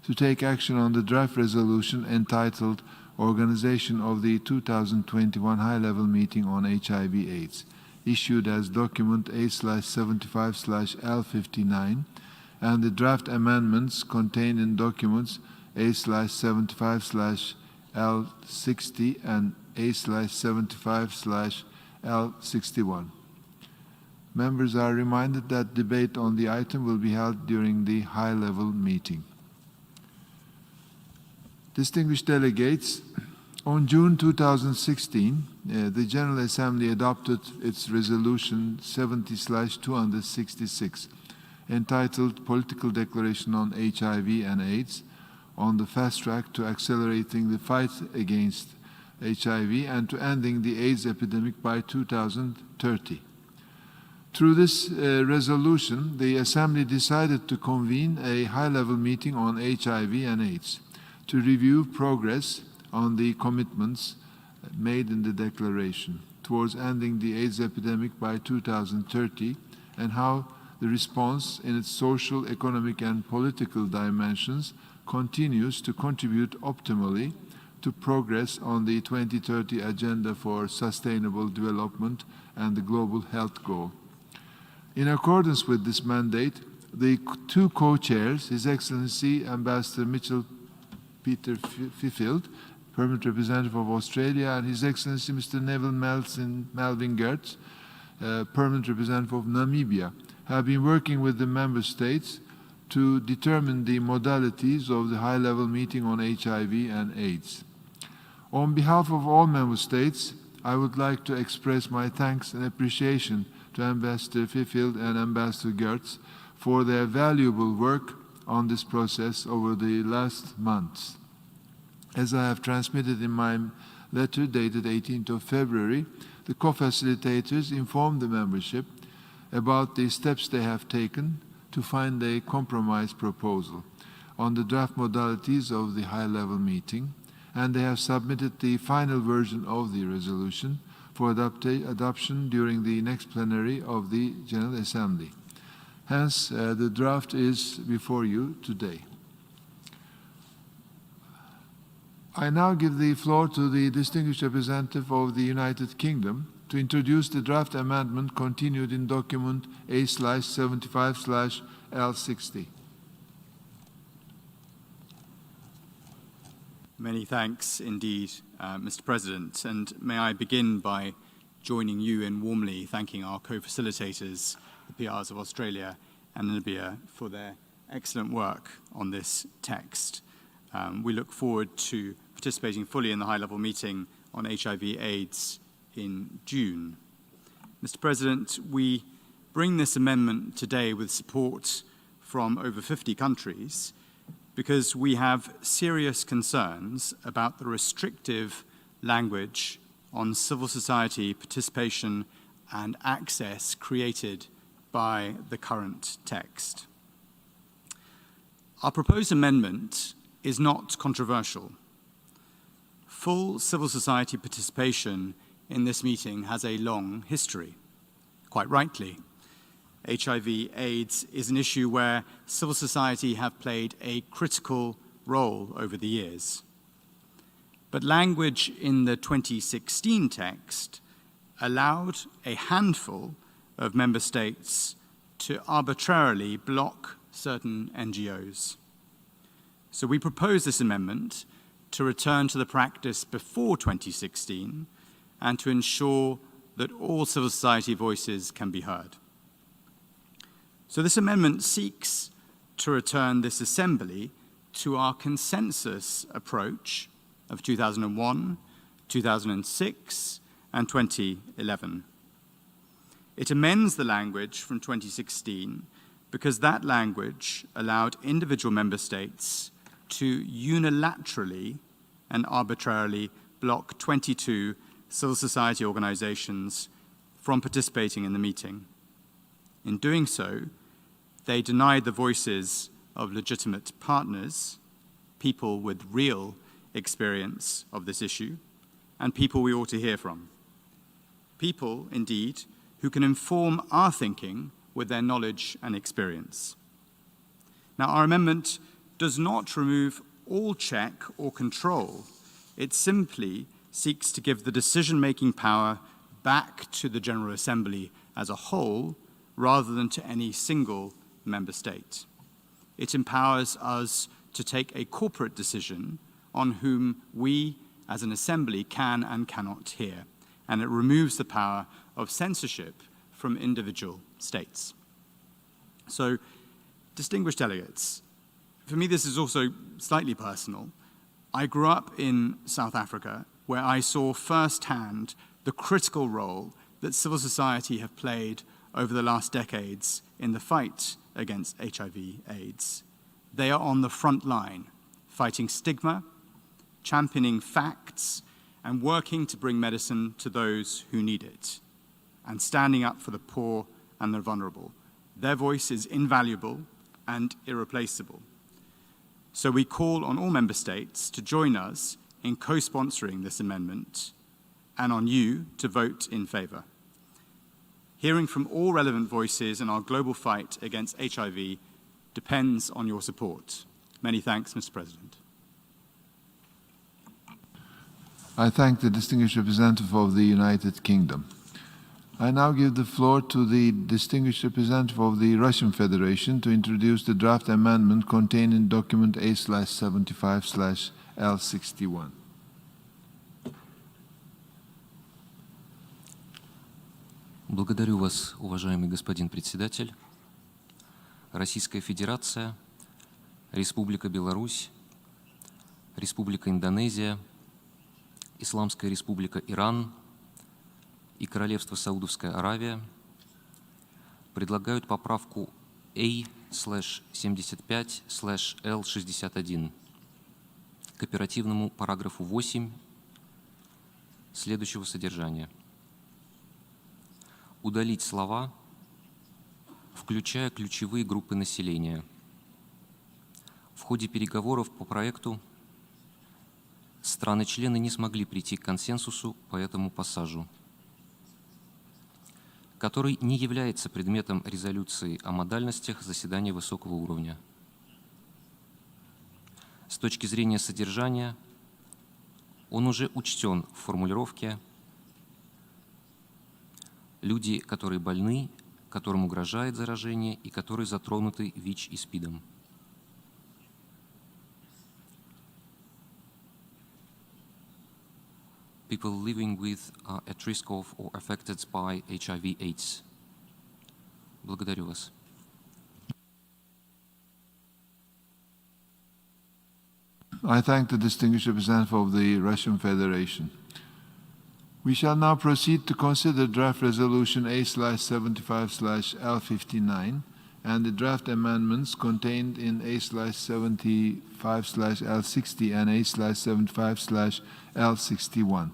to take action on the draft resolution entitled Organization of the 2021 High-Level Meeting on HIV/AIDS, issued as document A/75/L59, and the draft amendments contained in documents A/75/L60 and A/75/L61. Members are reminded that debate on the item will be held during the high-level meeting. Distinguished delegates, on June 2016, the General Assembly adopted its Resolution 70/266, entitled Political Declaration on HIV and AIDS, on the fast track to accelerating the fight against HIV and to ending the AIDS epidemic by 2030. Through this resolution, the Assembly decided to convene a high-level meeting on HIV and AIDS to review progress on the commitments made in the declaration towards ending the AIDS epidemic by 2030 and how the response in its social, economic, and political dimensions continues to contribute optimally to progress on the 2030 Agenda for Sustainable Development and the Global Health Goal. In accordance with this mandate, the two co-chairs, His Excellency Ambassador Mitchell Peter Fifield, Permanent Representative of Australia, and His Excellency Mr. Neville Melvin Gertz, Permanent Representative of Namibia, have been working with the Member States to determine the modalities of the high-level meeting on HIV and AIDS. On behalf of all Member States, I would like to express my thanks and appreciation to Ambassador Fifield and Ambassador Gertz for their valuable work on this process over the last months. As I have transmitted in my letter dated 18th of February, the co-facilitators informed the membership about the steps they have taken to find a compromise proposal on the draft modalities of the high-level meeting, and they have submitted the final version of the resolution for adoption during the next plenary of the General Assembly. Hence, the draft is before you today. I now give the floor to the distinguished representative of the United Kingdom to introduce the draft amendment continued in document A/75/L60. Many thanks indeed, Mr. President, and may I begin by joining you in warmly thanking our co-facilitators, the PRs of Australia and Namibia, for their excellent work on this text. We look forward to participating fully in the high-level meeting on HIV/AIDS in June. Mr. President, we bring this amendment today with support from over 50 countries because we have serious concerns about the restrictive language on civil society participation and access created by the current text. Our proposed amendment is not controversial. Full civil society participation in this meeting has a long history, quite rightly. HIV/AIDS is an issue where civil society have played a critical role over the years. But language in the 2016 text allowed a handful of member states to arbitrarily block certain NGOs. So we propose this amendment to return to the practice before 2016 and to ensure that all civil society voices can be heard. So this amendment seeks to return this assembly to our consensus approach of 2001, 2006, and 2011. It amends the language from 2016 because that language allowed individual member states to unilaterally and arbitrarily block 22 civil society organizations from participating in the meeting. In doing so, they denied the voices of legitimate partners, people with real experience of this issue, and people we ought to hear from. People, indeed, who can inform our thinking with their knowledge and experience. Now, our amendment does not remove all check or control. It simply seeks to give the decision-making power back to the General Assembly as a whole, rather than to any single member state. It empowers us to take a corporate decision on whom we, as an assembly, can and cannot hear, and it removes the power of censorship from individual states. So, distinguished delegates, for me this is also slightly personal. I grew up in South Africa, where I saw firsthand the critical role that civil society have played over the last decades in the fight against HIV/AIDS. They are on the front line, fighting stigma, championing facts, and working to bring medicine to those who need it, and standing up for the poor and the vulnerable. Their voice is invaluable and irreplaceable. So we call on all member states to join us in co-sponsoring this amendment, and on you to vote in favor. Hearing from all relevant voices in our global fight against HIV depends on your support. Many thanks, Mr. President. I thank the distinguished representative of the United Kingdom. I now give the floor to the distinguished representative of the Russian Federation to introduce the draft amendment contained in document A/75/L61. Благодарю вас, уважаемый господин председатель. Российская Федерация, Республика Беларусь, Республика Индонезия, Исламская Республика Иран и Королевство Саудовская Аравия предлагают поправку A/75/L61 к оперативному параграфу 8 следующего содержания. Удалить слова, включая ключевые группы населения. В ходе переговоров по проекту страны-члены не смогли прийти к консенсусу по этому пассажу, который не является предметом резолюции о модальностях заседания высокого уровня. С точки зрения содержания, он уже учтен в формулировке «люди, которые больны, которым угрожает заражение и которые затронуты ВИЧ и СПИДом». People living with at risk of or affected by HIV/AIDS. Благодарю вас. I thank the distinguished representative of the Russian Federation. We shall now proceed to consider draft resolution A/75/L59 and the draft amendments contained in A/75/L60 and A/75/L61.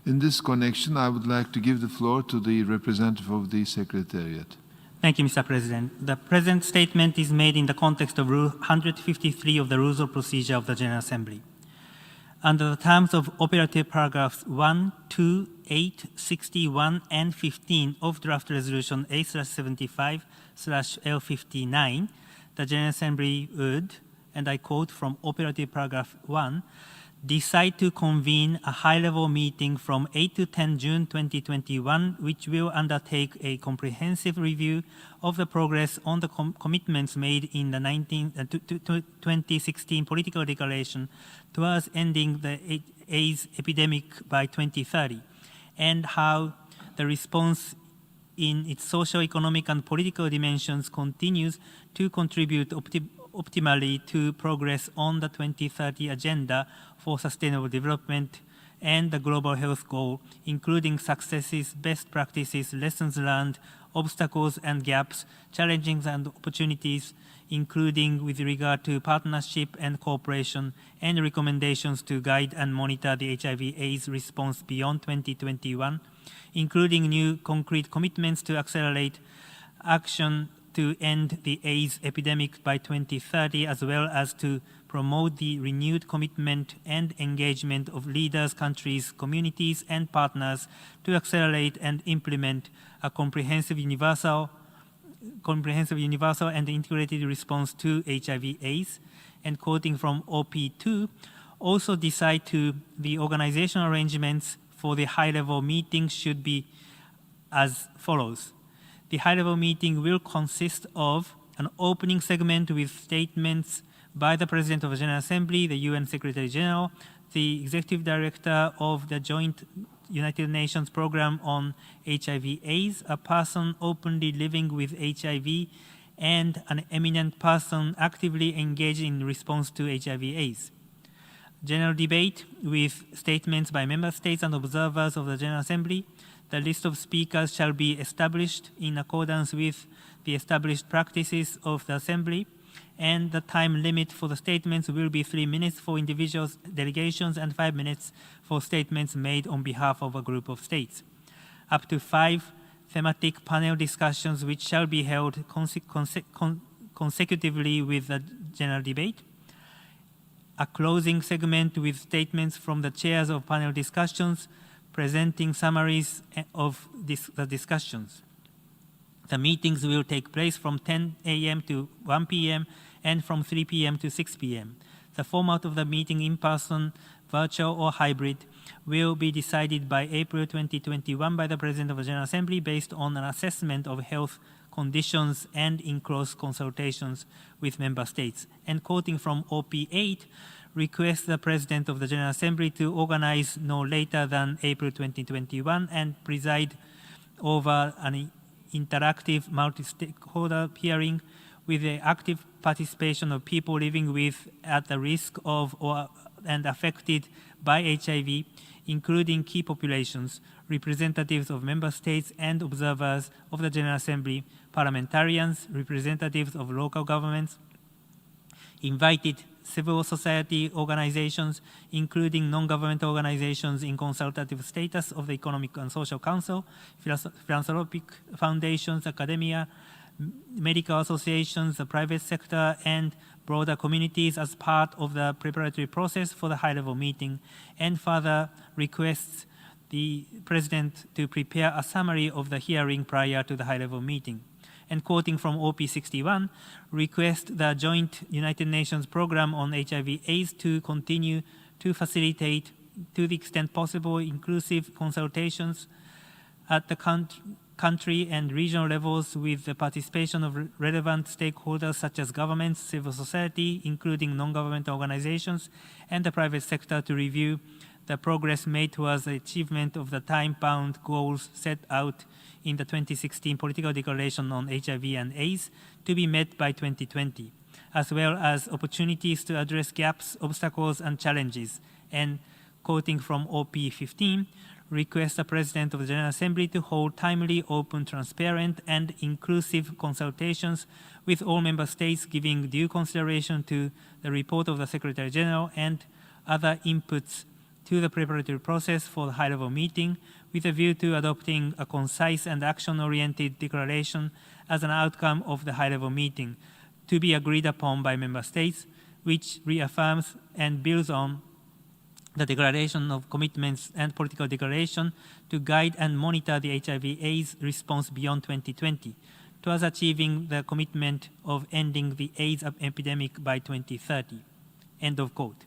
In this connection, I would like to give the floor to the representative of the Secretariat. Thank you, Mr. President. The present statement is made in the context of Rule 153 of the Rules of Procedure of the General Assembly. Under the terms of operative paragraphs 1, 2, 8, 61, and 15 of draft resolution A/75/L59, the General Assembly would, and I quote from operative paragraph 1, decide to convene a high-level meeting from 8 to 10 June 2021, which will undertake a comprehensive review of the progress on the commitments made in the 2016 political declaration towards ending the AIDS epidemic by 2030, and how the response in its social, economic, and political dimensions continues to contribute optimally to progress on the 2030 agenda for sustainable development and the global health goal, including successes, best practices, lessons learned, obstacles and gaps, challenges and opportunities, including with regard to partnership and cooperation, and recommendations to guide and monitor the HIV/AIDS response beyond 2021, including new concrete commitments to accelerate action to end the AIDS epidemic by 2030, as well as to promote the renewed commitment and engagement of leaders, countries, communities, and partners to accelerate and implement a comprehensive universal comprehensive, universal, and integrated response to HIV/AIDS, and quoting from OP2, also decide to the organizational arrangements for the high-level meeting should be as follows. The high-level meeting will consist of an opening segment with statements by the President of the General Assembly, the UN Secretary General, the Executive Director of the Joint United Nations Program on HIV/AIDS, a person openly living with HIV, and an eminent person actively engaged in response to HIV/AIDS. General debate with statements by member states and observers of the General Assembly. The list of speakers shall be established in accordance with the established practices of the Assembly, and the time limit for the statements will be 3 minutes for individual delegations and 5 minutes for statements made on behalf of a group of states. Up to 5 thematic panel discussions which shall be held consecutively with the general debate. A closing segment with statements from the chairs of panel discussions presenting summaries of the discussions. The meetings will take place from 10 a.m. to 1 p.m. and from 3 p.m. to 6 p.m. The format of the meeting, in person, virtual, or hybrid, will be decided by April 2021 by the President of the General Assembly based on an assessment of health conditions and in close consultations with member states. And quoting from OP8, request the President of the General Assembly to organize no later than April 2021 and preside over an interactive multi-stakeholder hearing with the active participation of people living with, at the risk of, and affected by HIV, including key populations, representatives of member states and observers of the General Assembly, parliamentarians, representatives of local governments, invited civil society organizations, including non-governmental organizations in consultative status of the Economic and Social Council, philanthropic foundations, academia, medical associations, the private sector, and broader communities as part of the preparatory process for the high-level meeting, and further requests the President to prepare a summary of the hearing prior to the high-level meeting. And quoting from OP61, request the Joint United Nations Program on HIV/AIDS to continue to facilitate, to the extent possible, inclusive consultations at the country and regional levels with the participation of relevant stakeholders such as governments, civil society, including non-governmental organizations, and the private sector to review the progress made towards the achievement of the time-bound goals set out in the 2016 Political Declaration on HIV and AIDS to be met by 2020, as well as opportunities to address gaps, obstacles, and challenges. And quoting from OP15, request the President of the General Assembly to hold timely, open, transparent, and inclusive consultations with all member states, giving due consideration to the report of the Secretary General and other inputs to the preparatory process for the high-level meeting, with a view to adopting a concise and action-oriented declaration as an outcome of the high-level meeting, to be agreed upon by member states, which reaffirms and builds on the declaration of commitments and political declaration to guide and monitor the HIV/AIDS response beyond 2020, towards achieving the commitment of ending the AIDS epidemic by 2030. End of quote.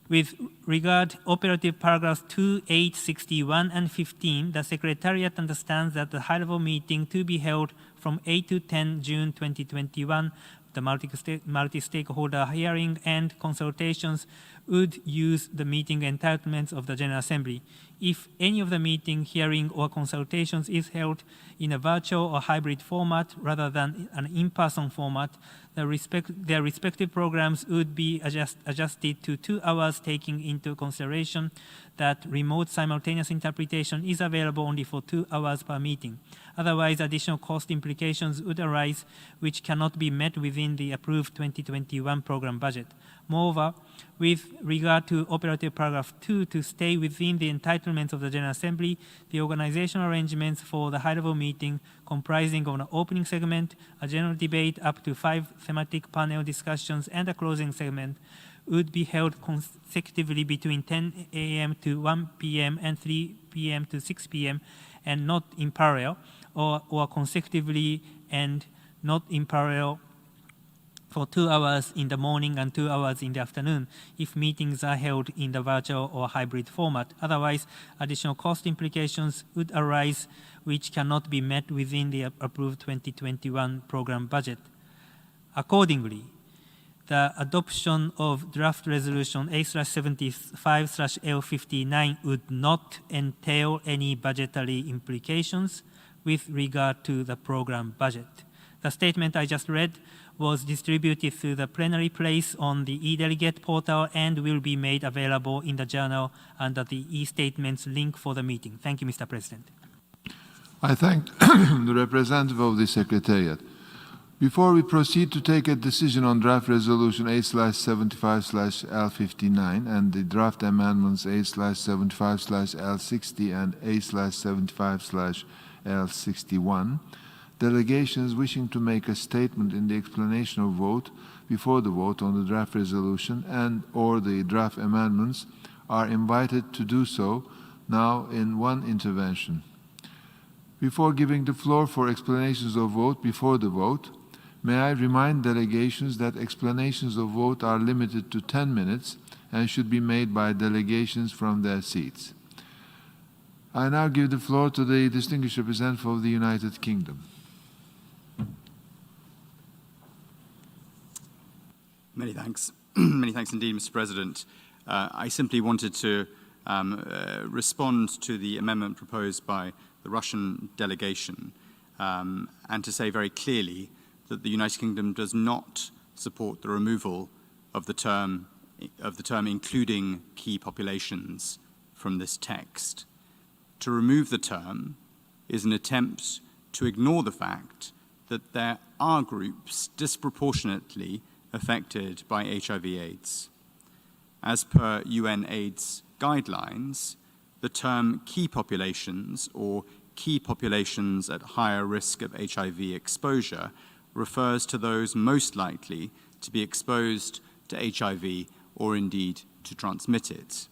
With regard operative paragraphs 2, 8, 61, and 15, the Secretariat understands that the high-level meeting to be held from 8 to 10 June 2021, the multi-stakeholder hearing and consultations would use the meeting entitlements of the General Assembly. If any of the meeting, hearing, or consultations is held in a virtual or hybrid format rather than an in-person format, their respective programs would be adjusted to 2 hours, taking into consideration that remote simultaneous interpretation is available only for 2 hours per meeting. Otherwise, additional cost implications would arise which cannot be met within the approved 2021 program budget. Moreover, with regard to operative paragraph 2, to stay within the entitlements of the General Assembly, the organizational arrangements for the high-level meeting comprising of an opening segment, a general debate, up to 5 thematic panel discussions, and a closing segment would be held consecutively between 10 a.m. to 1 p.m. and 3 p.m. to 6 p.m. and not in parallel, or consecutively and not in parallel for 2 hours in the morning and 2 hours in the afternoon if meetings are held in the virtual or hybrid format. Otherwise, additional cost implications would arise which cannot be met within the approved 2021 program budget. Accordingly, the adoption of draft resolution A/75/L59 would not entail any budgetary implications with regard to the program budget. The statement I just read was distributed through the plenary place on the e-delegate portal and will be made available in the journal under the e-statements link for the meeting. Thank you, Mr. President. I thank the representative of the Secretariat. Before we proceed to take a decision on draft resolution A/75/L59 and the draft amendments A/75/L60 and A/75/L61, delegations wishing to make a statement in the explanation of vote before the vote on the draft resolution and or the draft amendments are invited to do so now in one intervention. Before giving the floor for explanations of vote before the vote, may I remind delegations that explanations of vote are limited to 10 minutes and should be made by delegations from their seats. I now give the floor to the distinguished representative of the United Kingdom. Many thanks. Many thanks indeed, Mr. President. I simply wanted to respond to the amendment proposed by the Russian delegation and to say very clearly that the United Kingdom does not support the removal of the term including key populations from this text. To remove the term is an attempt to ignore the fact that there are groups disproportionately affected by HIV/AIDS. As per UN AIDS guidelines, the term key populations or key populations at higher risk of HIV exposure refers to those most likely to be exposed to HIV or indeed to transmit it.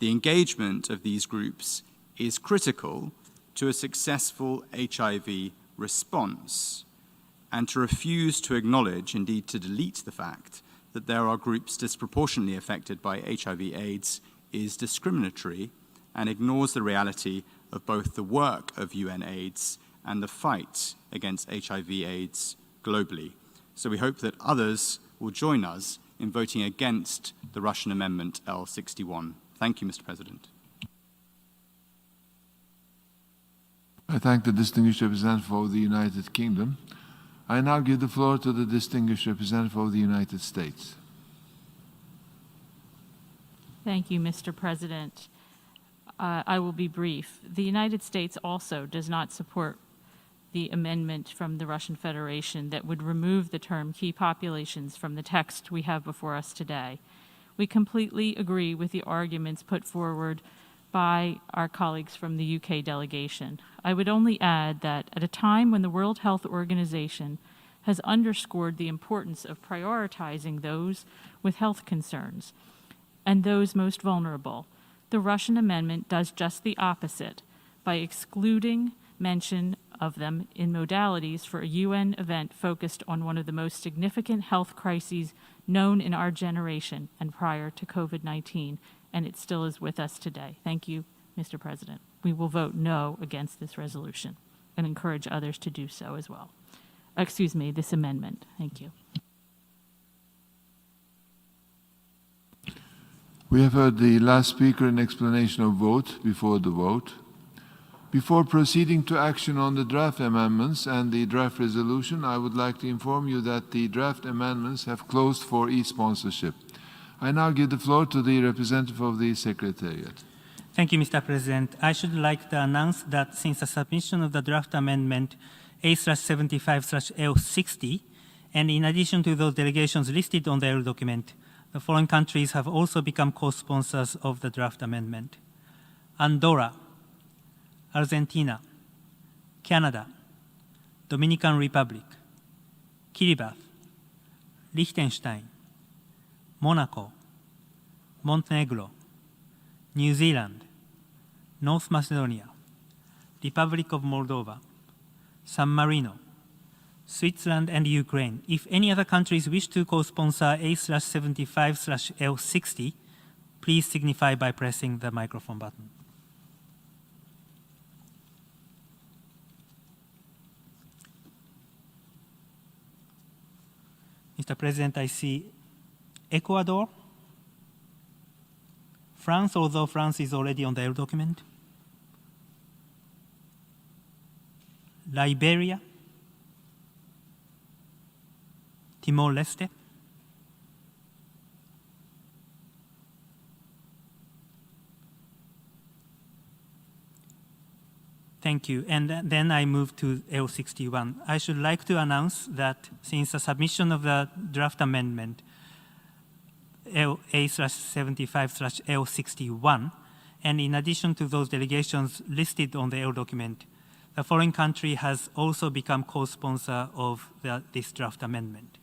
The engagement of these groups is critical to a successful HIV response, and to refuse to acknowledge, indeed to delete the fact that there are groups disproportionately affected by HIV/AIDS is discriminatory and ignores the reality of both the work of UN AIDS and the fight against HIV/AIDS globally. So we hope that others will join us in voting against the Russian amendment L61. Thank you, Mr. President. I thank the distinguished representative of the United Kingdom. I now give the floor to the distinguished representative of the United States. Thank you, Mr. President. I will be brief. The United States also does not support the amendment from the Russian Federation that would remove the term key populations from the text we have before us today. We completely agree with the arguments put forward by our colleagues from the UK delegation. I would only add that at a time when the World Health Organization has underscored the importance of prioritizing those with health concerns and those most vulnerable, the Russian amendment does just the opposite by excluding mention of them in modalities for a UN event focused on one of the most significant health crises known in our generation and prior to COVID-19, and it still is with us today. Thank you, Mr. President. We will vote no against this resolution and encourage others to do so as well. Excuse me, this amendment. Thank you. We have heard the last speaker in explanation of vote before the vote. Before proceeding to action on the draft amendments and the draft resolution, I would like to inform you that the draft amendments have closed for e-sponsorship. I now give the floor to the representative of the Secretariat. Thank you, Mr. President. I should like to announce that since the submission of the draft amendment A/75/L60, and in addition to those delegations listed on the L document, the following countries have also become co-sponsors of the draft amendment: Andorra, Argentina, Canada, Dominican Republic, Kiribati, Liechtenstein, Monaco, Montenegro, New Zealand, North Macedonia, Republic of Moldova, San Marino, Switzerland, and Ukraine. If any other countries wish to co-sponsor A/75/L60, please signify by pressing the microphone button. Mr. President, I see Ecuador, France, although France is already on the L document, Liberia, Timor-Leste, thank you. And then I move to L61. I should like to announce that since the submission of the draft amendment, A/75/L61, and in addition to those delegations listed on the L document, the foreign country has also become co-sponsor of this draft amendment,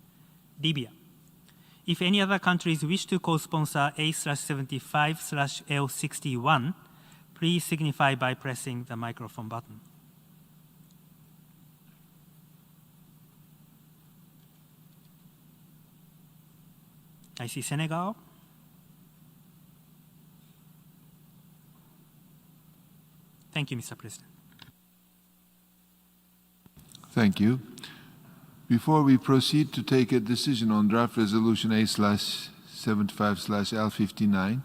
Libya. If any other countries wish to co-sponsor A/75/L61, please signify by pressing the microphone button. I see Senegal. Thank you, Mr. President. Thank you. Before we proceed to take a decision on draft resolution A/75/L59,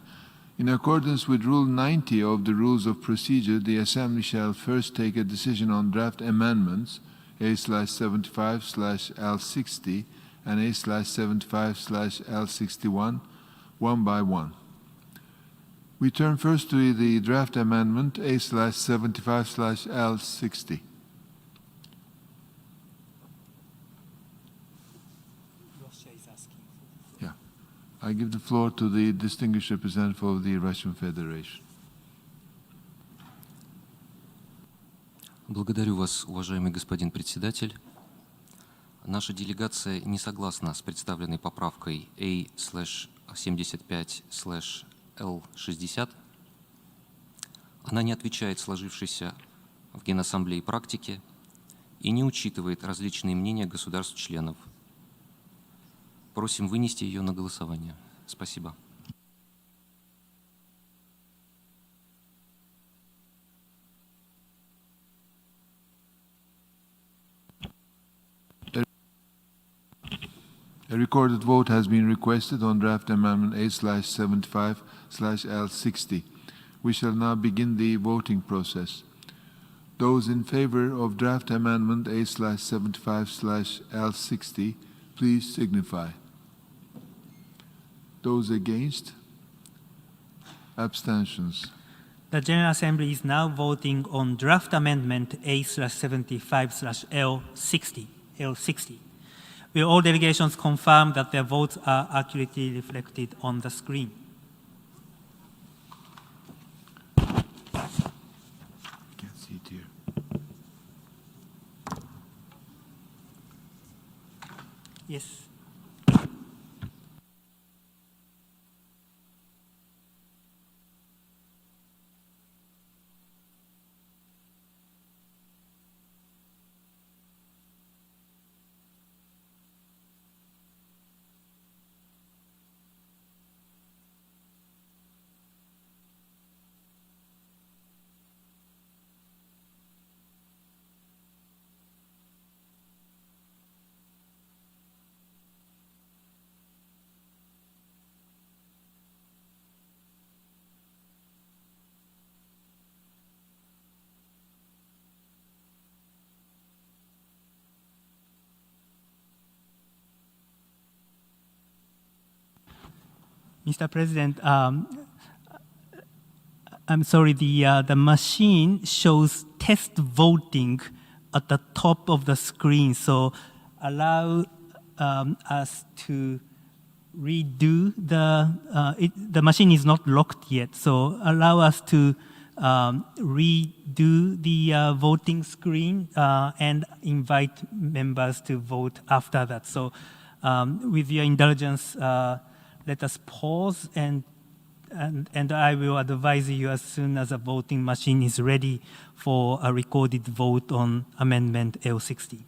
in accordance with Rule 90 of the Rules of Procedure, the Assembly shall first take a decision on draft amendments A/75/L60 and A/75/L61 one by one. We turn first to the draft amendment A/75/L60. I give the floor to the distinguished representative of the Russian Federation. Благодарю вас, уважаемый господин председатель. Наша делегация не согласна с представленной поправкой A/75/L60. Она не отвечает сложившейся в Генассамблее практике и не учитывает различные мнения государств-членов. Просим вынести ее на голосование. Спасибо. A recorded vote has been requested on draft amendment A/75/L60. We shall now begin the voting process. Those in favor of draft amendment A/75/L60, please signify. Those against? Abstentions. The General Assembly is now voting on draft amendment A/75/L60. Will all delegations confirm that their votes are accurately reflected on the screen? I can't see it here. Yes. Mr. President, I'm sorry, the machine shows test voting at the top of the screen, so allow us to redo the machine is not locked yet, so allow us to redo the voting screen and invite members to vote after that. So with your indulgence, let us pause and I will advise you as soon as a voting machine is ready for a recorded vote on Amendment L60.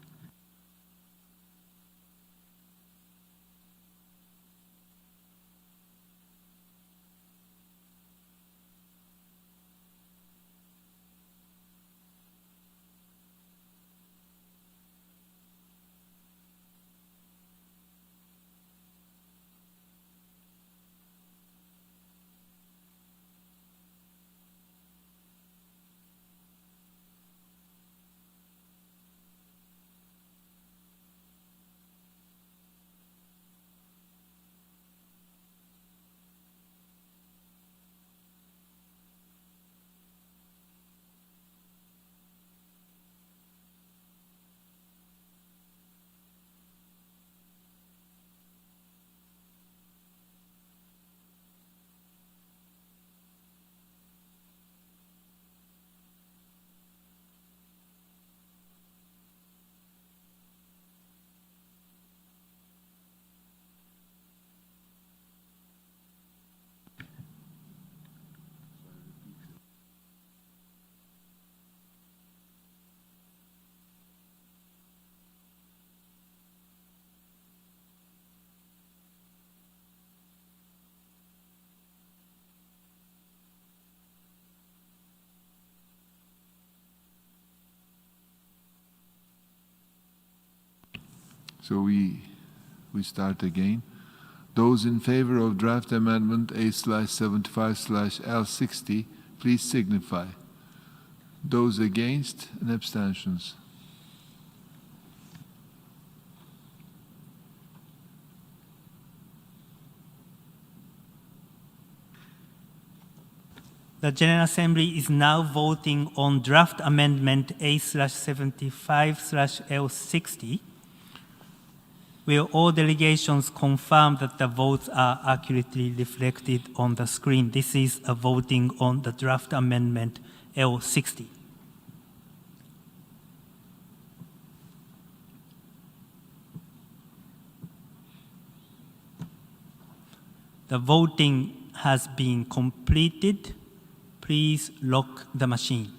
So we start again. Those in favor of draft amendment A/75/L60, please signify. Those against and abstentions. The General Assembly is now voting on draft amendment A/75/L60. Will all delegations confirm that the votes are accurately reflected on the screen? This is a voting on the draft amendment L60. The voting has been completed. Please lock the machine.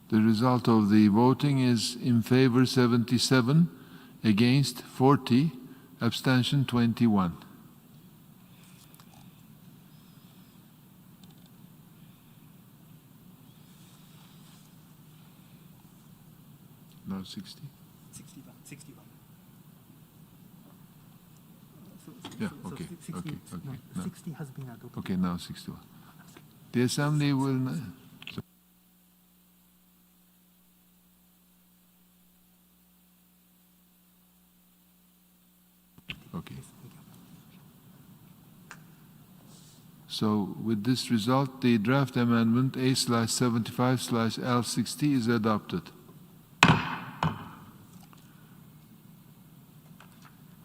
The result of the voting is in favor 77, against 40, abstention 21. Now 60? 61. Yeah, okay, okay, No, okay. No. 60 has been adopted. Okay, now 61. The Assembly will... Okay. So with this result, the draft amendment A/75/L60 is adopted.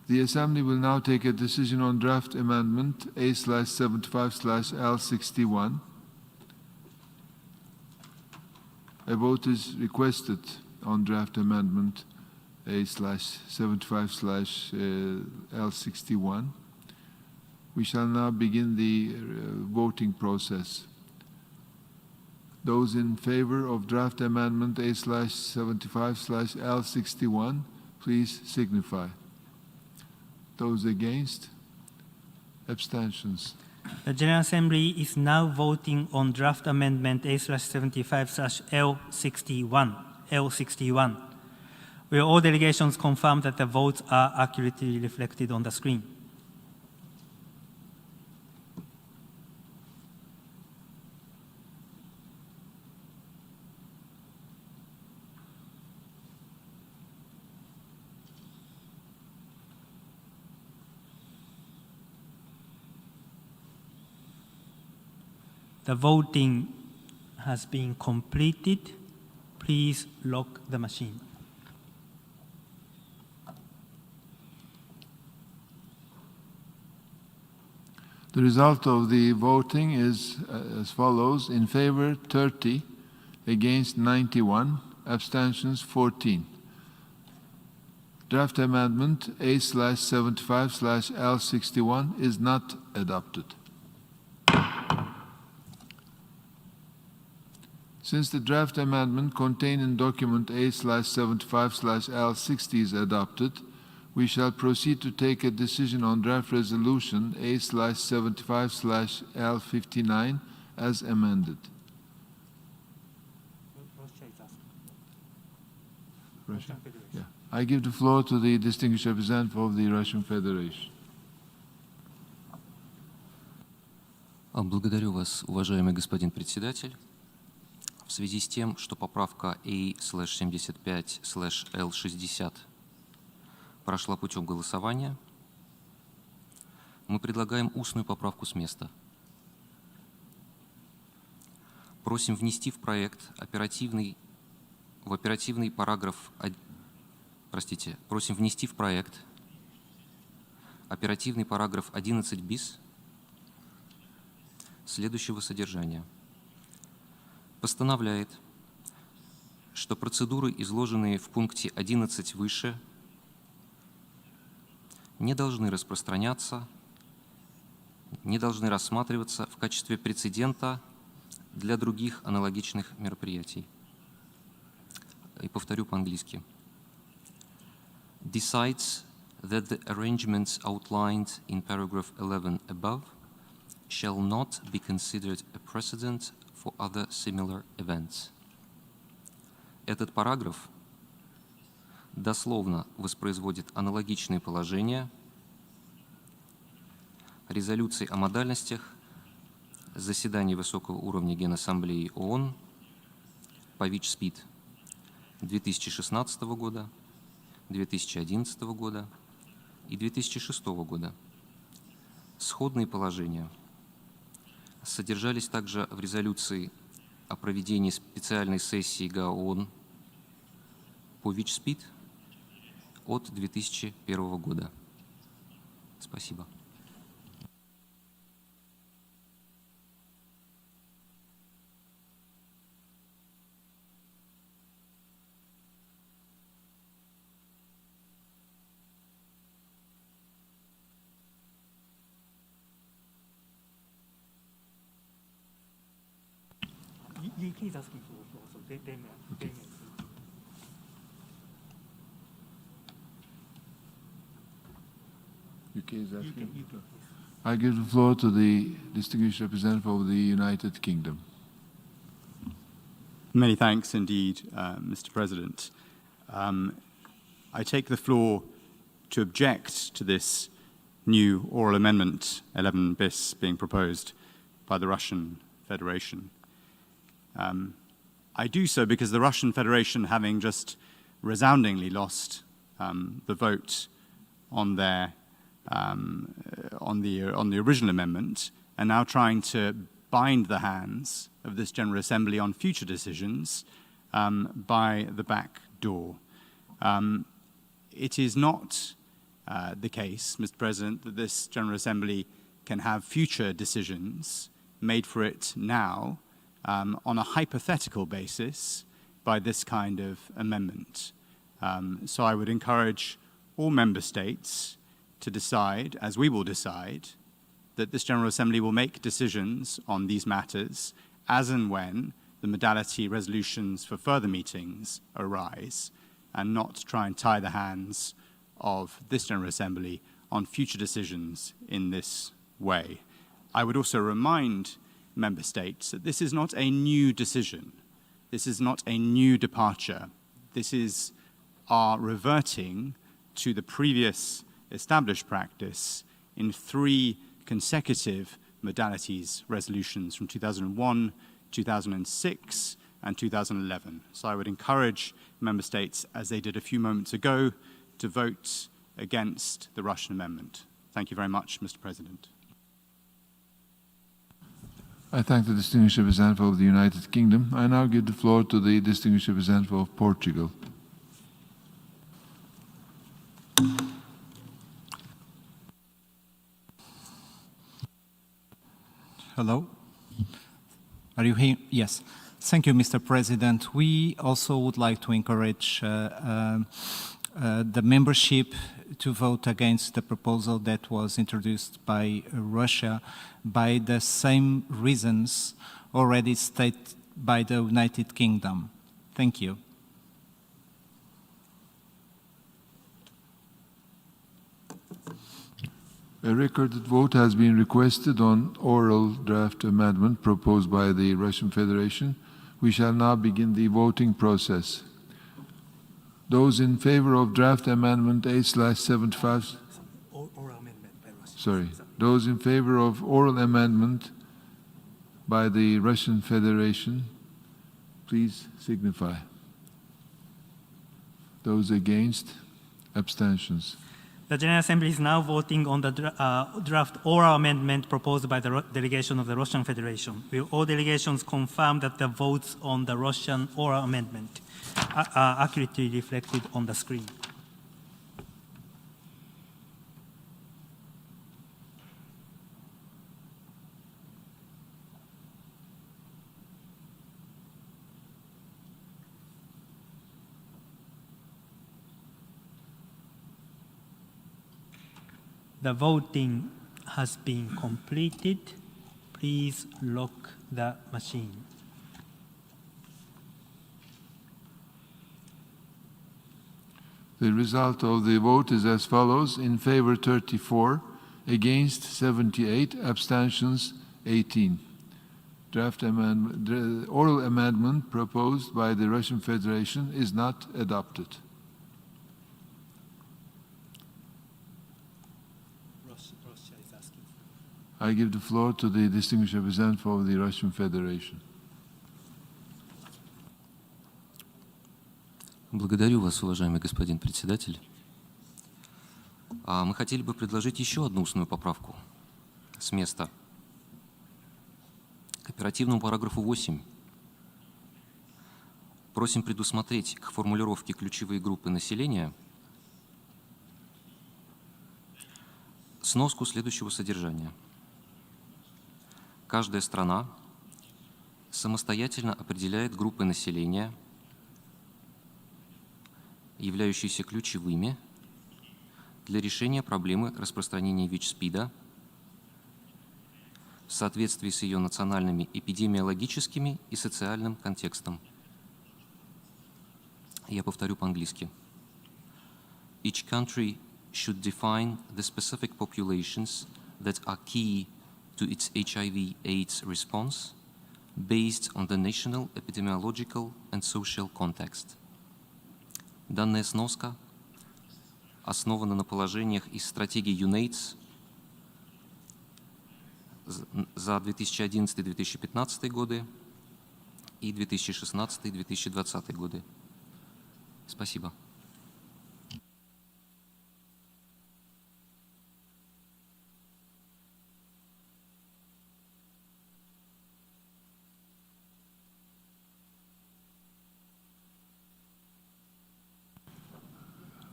The Assembly will now take a decision on draft amendment A/75/L61. A vote is requested on draft amendment A/75/L61. We shall now begin the voting process. Those in favor of draft amendment A/75/L61, please signify. Those against? Abstentions. The General Assembly is now voting on draft amendment A/75/L61. Will all delegations confirm that the votes are accurately reflected on the screen? The voting has been completed. Please lock the machine. The result of the voting is as follows: in favor 30, against 91, abstentions 14. Draft amendment A/75/L61 is not adopted. Since the draft amendment contained in document A/75/L60 is adopted, we shall proceed to take a decision on draft resolution A/75/L59 as amended. Russia? Yeah. I give the floor to the distinguished representative of the Russian Federation. Благодарю вас, уважаемый господин председатель. В связи с тем, что поправка A/75/L60 прошла путем голосования, мы предлагаем устную поправку с места. Просим внести в проект просим внести в проект оперативный параграф 11 bis следующего содержания. Постановляет, что процедуры, изложенные в пункте 11 выше, не должны распространяться, не должны рассматриваться в качестве прецедента для других аналогичных мероприятий. И повторю по-английски. Decides that the arrangements outlined in paragraph 11 above shall not be considered a precedent for other similar events. Этот параграф дословно воспроизводит аналогичные положения резолюций о модальностях заседаний высокого уровня Генассамблеи ООН по ВИЧ-СПИД 2016 года, 2011 года и 2006 года. Сходные положения содержались также в резолюции о проведении специальной сессии ГАО ООН по ВИЧ-СПИД от 2001 года. Спасибо. UK is asking for the floor, so they may. UK is asking. UK. I give the floor to the distinguished representative of the United Kingdom. Many thanks indeed, Mr. President. I take the floor to object to this new oral amendment 11 bis being proposed by the Russian Federation. I do so because the Russian Federation, having just resoundingly lost the vote on their on the original amendment, are now trying to bind the hands of this General Assembly on future decisions by the back door. It is not the case, Mr. President, that this General Assembly can have future decisions made for it now on a hypothetical basis by this kind of amendment. So I would encourage all member states to decide, as we will decide, that this General Assembly will make decisions on these matters as and when the modality resolutions for further meetings arise, and not try and tie the hands of this General Assembly on future decisions in this way. I would also remind member states that this is not a new decision. This is not a new departure. This is our reverting to the previous established practice in 3 consecutive modalities resolutions from 2001, 2006, and 2011. So I would encourage member states, as they did a few moments ago, to vote against the Russian amendment. Thank you very much, Mr. President. I thank the distinguished representative of the United Kingdom. I now give the floor to the distinguished representative of Portugal. Hello. Are you here? Yes. Thank you, Mr. President. We also would like to encourage the membership to vote against the proposal that was introduced by Russia by the same reasons already stated by the United Kingdom. Thank you. A recorded vote has been requested on oral draft amendment proposed by the Russian Federation. We shall now begin the voting process. Those in favor of draft amendment 8/75, those in favor of oral amendment by the Russian Federation, please signify. Those against, abstentions. The General Assembly is now voting on the draft oral amendment proposed by the delegation of the Russian Federation. Will all delegations confirm that the votes on the Russian oral amendment are accurately reflected on the screen? The voting has been completed. Please lock the machine. The result of the vote is as follows: in favor 34, against 78, abstentions 18. the oral amendment proposed by the Russian Federation is not adopted. Russia is asking. I give the floor to the distinguished representative of the Russian Federation. Благодарю вас, уважаемый господин председатель. Мы хотели бы предложить еще одну устную поправку с места. К оперативному параграфу 8. Просим предусмотреть к формулировке ключевые группы населения сноску следующего содержания. Каждая страна самостоятельно определяет группы населения, являющиеся ключевыми для решения проблемы распространения ВИЧ-СПИДа в соответствии с ее национальными эпидемиологическими и социальным контекстом. Я повторю по-английски. Each country should define the specific populations that are key to its HIV/AIDS response based on the national epidemiological and social context. Данная сноска основана на положениях из стратегии UNAIDS за 2011-2015 годы и 2016-2020 годы. Спасибо.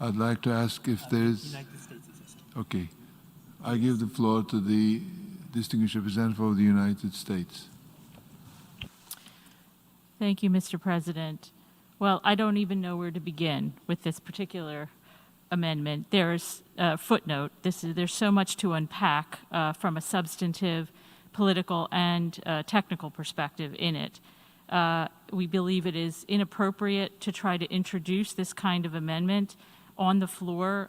I'd like to ask if there is... United States is asking. Okay. I give the floor to the distinguished representative of the United States. Thank you, Mr. President. Well, I don't even know where to begin with this particular amendment. There's a footnote. There's so much to unpack from a substantive, political, and technical perspective in it. We believe it is inappropriate to try to introduce this kind of amendment on the floor,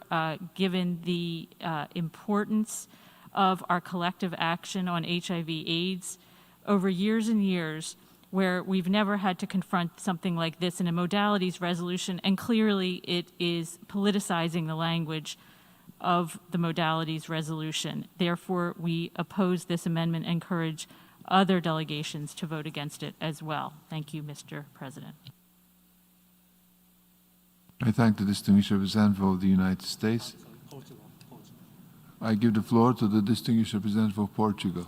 given the importance of our collective action on HIV/AIDS over years and years, where we've never had to confront something like this in a modalities resolution, and clearly it is politicizing the language of the modalities resolution. Therefore, we oppose this amendment and encourage other delegations to vote against it as well. Thank you, Mr. President. I thank the distinguished representative of the United States. Portugal. I give the floor to the distinguished representative of Portugal.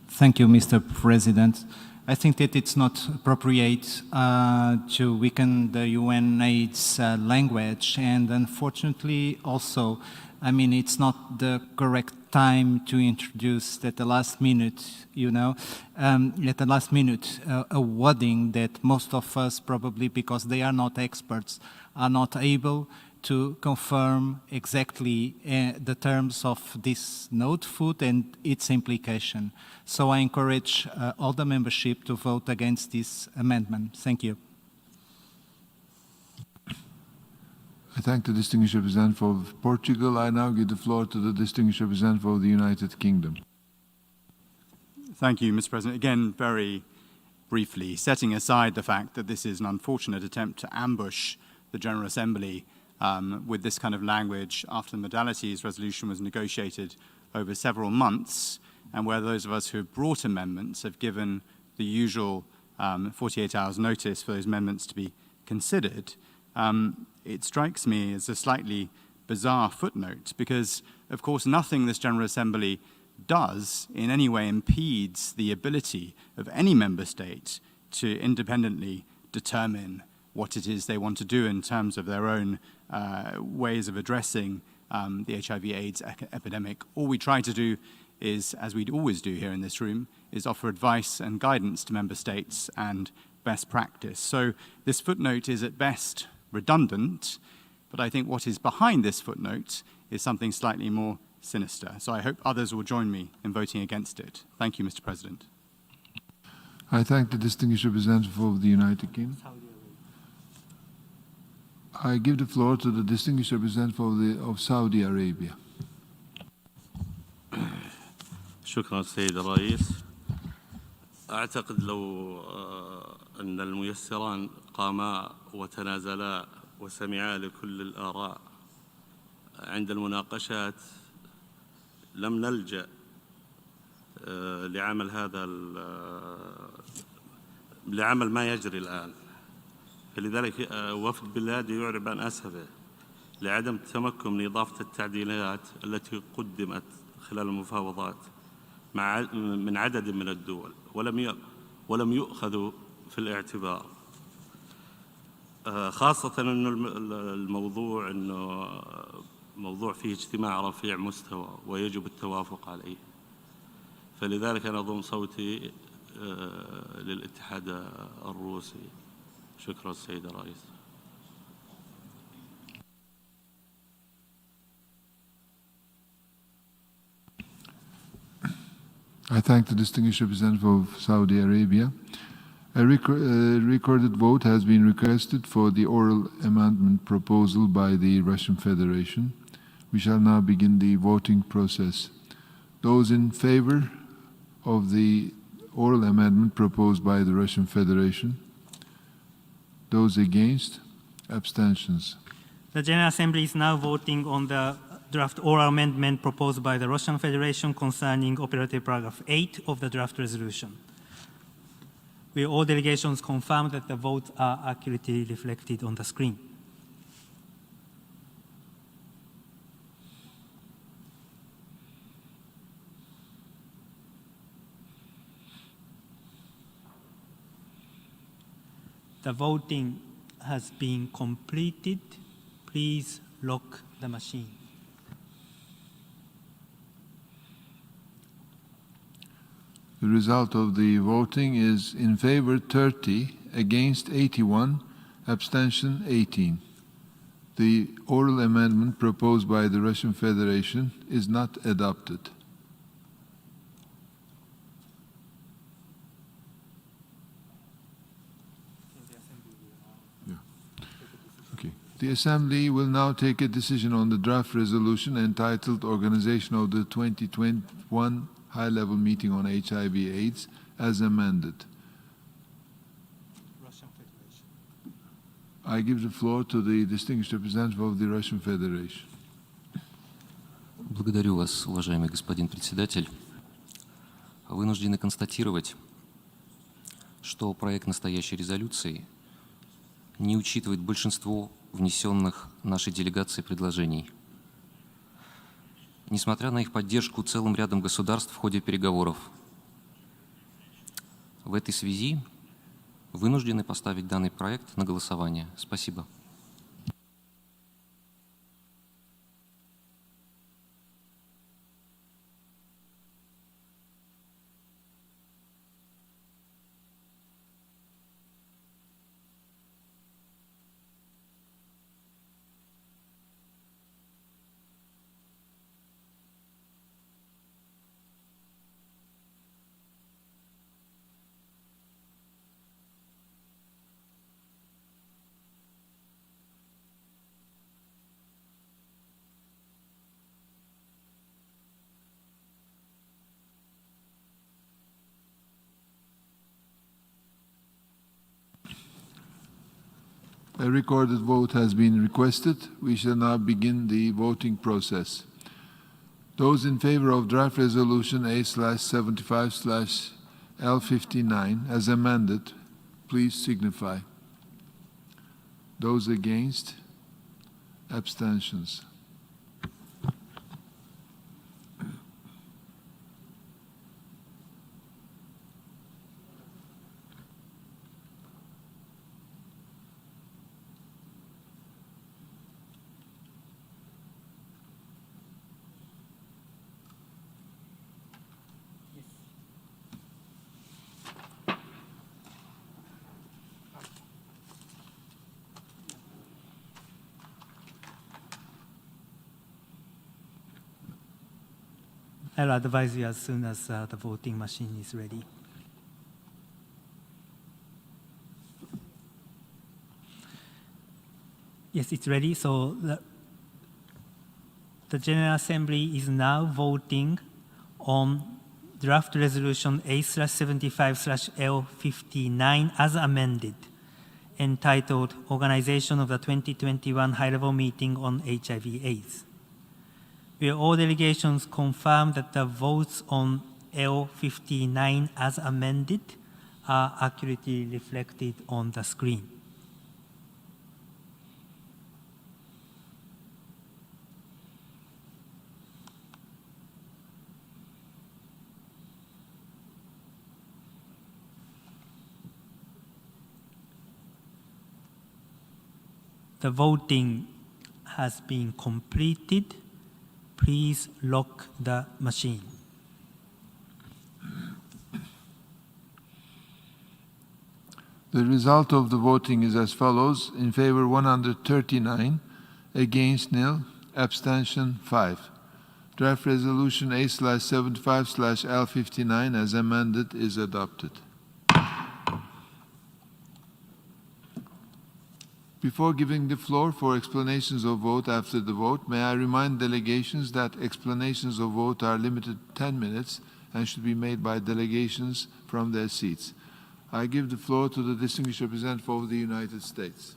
Thank you, Mr. President. I think that it's not appropriate to weaken the UNAIDS language, and unfortunately also, I mean, it's not the correct time to introduce at the last minute, a wording that most of us probably, because they are not experts, are not able to confirm exactly the terms of this note-foot and its implication. So I encourage all the membership to vote against this amendment. Thank you. I thank the distinguished representative of Portugal. I now give the floor to the distinguished representative of the United Kingdom. Thank you, Mr. President. Again, very briefly, setting aside the fact that this is an unfortunate attempt to ambush the General Assembly with this kind of language after the modalities resolution was negotiated over several months, and where those of us who have brought amendments have given the usual 48 hours notice for those amendments to be considered, it strikes me as a slightly bizarre footnote because, of course, nothing this General Assembly does in any way impedes the ability of any member state to independently determine what it is they want to do in terms of their own ways of addressing the HIV/AIDS epidemic. All we try to do is, as we always do here in this room, is offer advice and guidance to member states and best practice. So this footnote is at best redundant, but I think what is behind this footnote is something slightly more sinister. So I hope others will join me in voting against it. Thank you, Mr. President. I thank the distinguished representative of the United Kingdom. I give the floor to the distinguished representative of Saudi Arabia. شكرا سيد الرئيس. أعتقد لو أن الميسران قاما وتنازلا وسمعا لكل الآراء عند المناقشات لم نلجأ لعمل ما يجري الآن. فلذلك وفد بلادي يعرب عن أسفه لعدم التمكن من إضافة التعديلات التي قدمت خلال المفاوضات من عدد من الدول ولم يؤخذوا في الاعتبار، خاصة أن الموضوع أنه موضوع فيه اجتماع رفيع مستوى ويجب التوافق عليه. فلذلك أنا أضم صوتي للاتحاد الروسي. شكرا سيد الرئيس. I thank the distinguished representative of Saudi Arabia. A recorded vote has been requested for the oral amendment proposal by the Russian Federation. We shall now begin the voting process. Those in favor of the oral amendment proposed by the Russian Federation? Those against? Abstentions. The General Assembly is now voting on the draft oral amendment proposed by the Russian Federation concerning operative paragraph 8 of the draft resolution. Will all delegations confirm that the votes are accurately reflected on the screen? The voting has been completed. Please lock the machine. The result of the voting is in favor 30, against 81, abstention 18. The oral amendment proposed by the Russian Federation is not adopted. The Assembly will now take a decision on the draft resolution entitled Organization of the 2021 High-Level Meeting on HIV/AIDS as amended. Russian Federation. I give the floor to the distinguished representative of the Russian Federation. Благодарю вас, уважаемый господин председатель. Вынуждены констатировать, что проект настоящей резолюции не учитывает большинство внесенных нашей делегацией предложений. Несмотря на их поддержку целым рядом государств в ходе переговоров. В этой связи вынуждены поставить данный проект на голосование. Спасибо. A recorded vote has been requested. We shall now begin the voting process. Those in favor of draft resolution A/75/L59 as amended, please signify. Those against? Abstentions. I'll advise you as soon as the voting machine is ready. Yes, it's ready. So the General Assembly is now voting on draft resolution A/75/L59 as amended, entitled Organization of the 2021 High-Level Meeting on HIV/AIDS. Will all delegations confirm that the votes on L59 as amended are accurately reflected on the screen? The voting has been completed. Please lock the machine. The result of the voting is as follows: in favor 139, against nil, abstention 5. Draft resolution A/75/L59 as amended is adopted. Before giving the floor for explanations of vote after the vote, may I remind delegations that explanations of vote are limited to 10 minutes and should be made by delegations from their seats. I give the floor to the distinguished representative of the United States.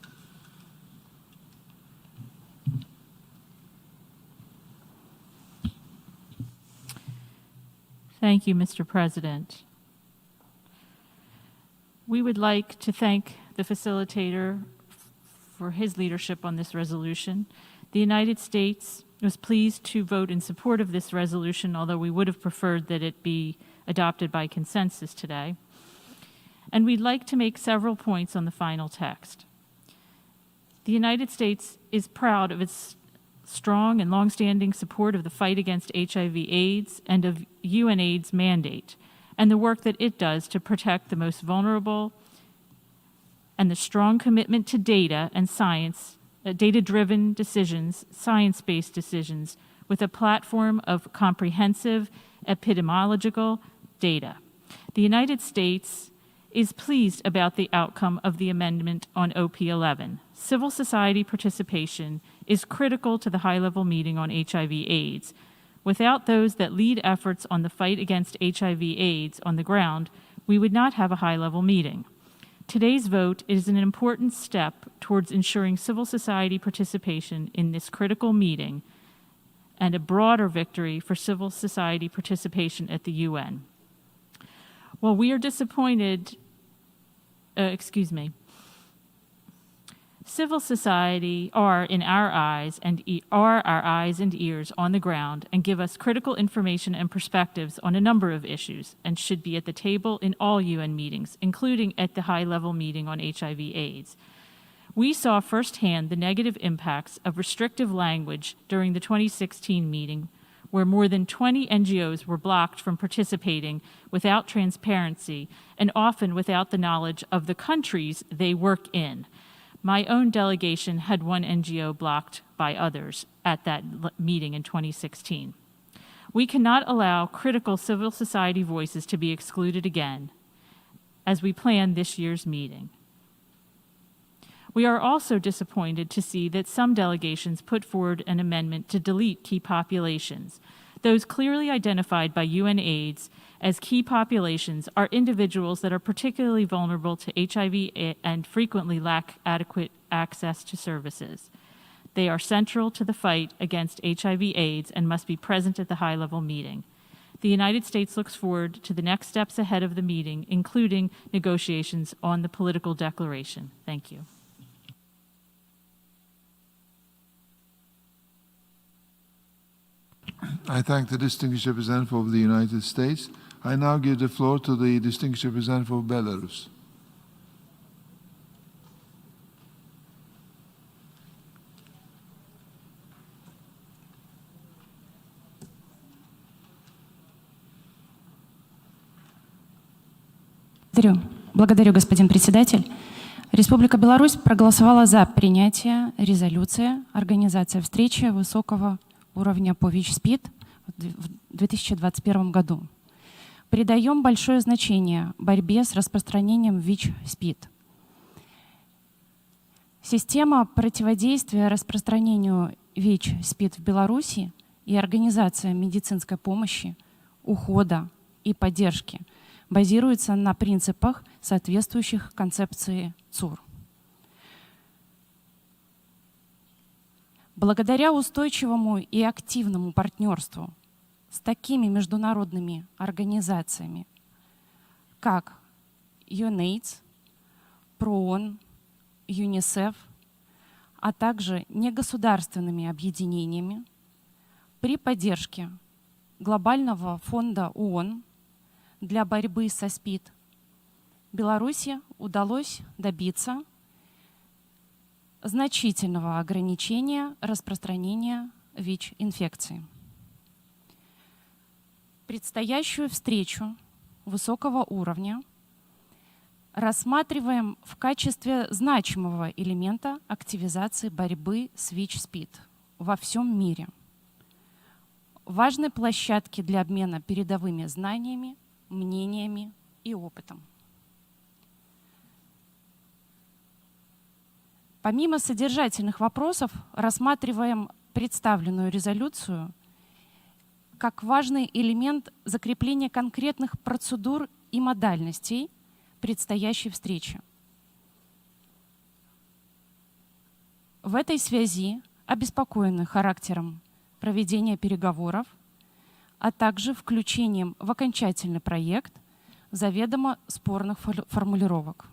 Thank you, Mr. President. We would like to thank the facilitator for his leadership on this resolution. The United States was pleased to vote in support of this resolution, although we would have preferred that it be adopted by consensus today. And we'd like to make several points on the final text. The United States is proud of its strong and longstanding support of the fight against HIV/AIDS and of UNAIDS mandate, and the work that it does to protect the most vulnerable, and the strong commitment to data and science, data-driven decisions, science-based decisions, with a platform of comprehensive epidemiological data. The United States is pleased about the outcome of the amendment on OP11. Civil society participation is critical to the high-level meeting on HIV/AIDS. Without those that lead efforts on the fight against HIV/AIDS on the ground, we would not have a high-level meeting. Today's vote is an important step towards ensuring civil society participation in this critical meeting and a broader victory for civil society participation at the UN. While we are disappointed, civil society are our eyes and ears on the ground and give us critical information and perspectives on a number of issues and should be at the table in all UN meetings, including at the high-level meeting on HIV/AIDS. We saw firsthand the negative impacts of restrictive language during the 2016 meeting, where more than 20 NGOs were blocked from participating without transparency and often without the knowledge of the countries they work in. My own delegation had one NGO blocked by others at that meeting in 2016. We cannot allow critical civil society voices to be excluded again as we plan this year's meeting. We are also disappointed to see that some delegations put forward an amendment to delete key populations. Those clearly identified by UNAIDS as key populations are individuals that are particularly vulnerable to HIV and frequently lack adequate access to services. They are central to the fight against HIV/AIDS and must be present at the high-level meeting. The United States looks forward to the next steps ahead of the meeting, including negotiations on the political declaration. Thank you. I thank the distinguished representative of the United States. I now give the floor to the distinguished representative of Belarus. Благодарю, господин председатель. Республика Беларусь проголосовала за принятие резолюции «Организация встречи высокого уровня по ВИЧ-СПИД» в 2021 году. Придаем большое значение борьбе с распространением ВИЧ-СПИД. Система противодействия распространению ВИЧ-СПИД в Беларуси и организация медицинской помощи, ухода и поддержки базируется на принципах, соответствующих концепции ЦУР. Благодаря устойчивому и активному партнерству с такими международными организациями, как UNAIDS, ПРООН, ЮНИСЕФ, а также негосударственными объединениями, при поддержке Глобального фонда ООН для борьбы со СПИД Беларуси удалось добиться значительного ограничения распространения ВИЧ-инфекции. Предстоящую встречу высокого уровня рассматриваем в качестве значимого элемента активизации борьбы с ВИЧ-СПИД во всем мире, важной площадки для обмена передовыми знаниями, мнениями и опытом. Помимо содержательных вопросов, рассматриваем представленную резолюцию как важный элемент закрепления конкретных процедур и модальностей предстоящей встречи. В этой связи обеспокоены характером проведения переговоров, а также включением в окончательный проект заведомо спорных формулировок,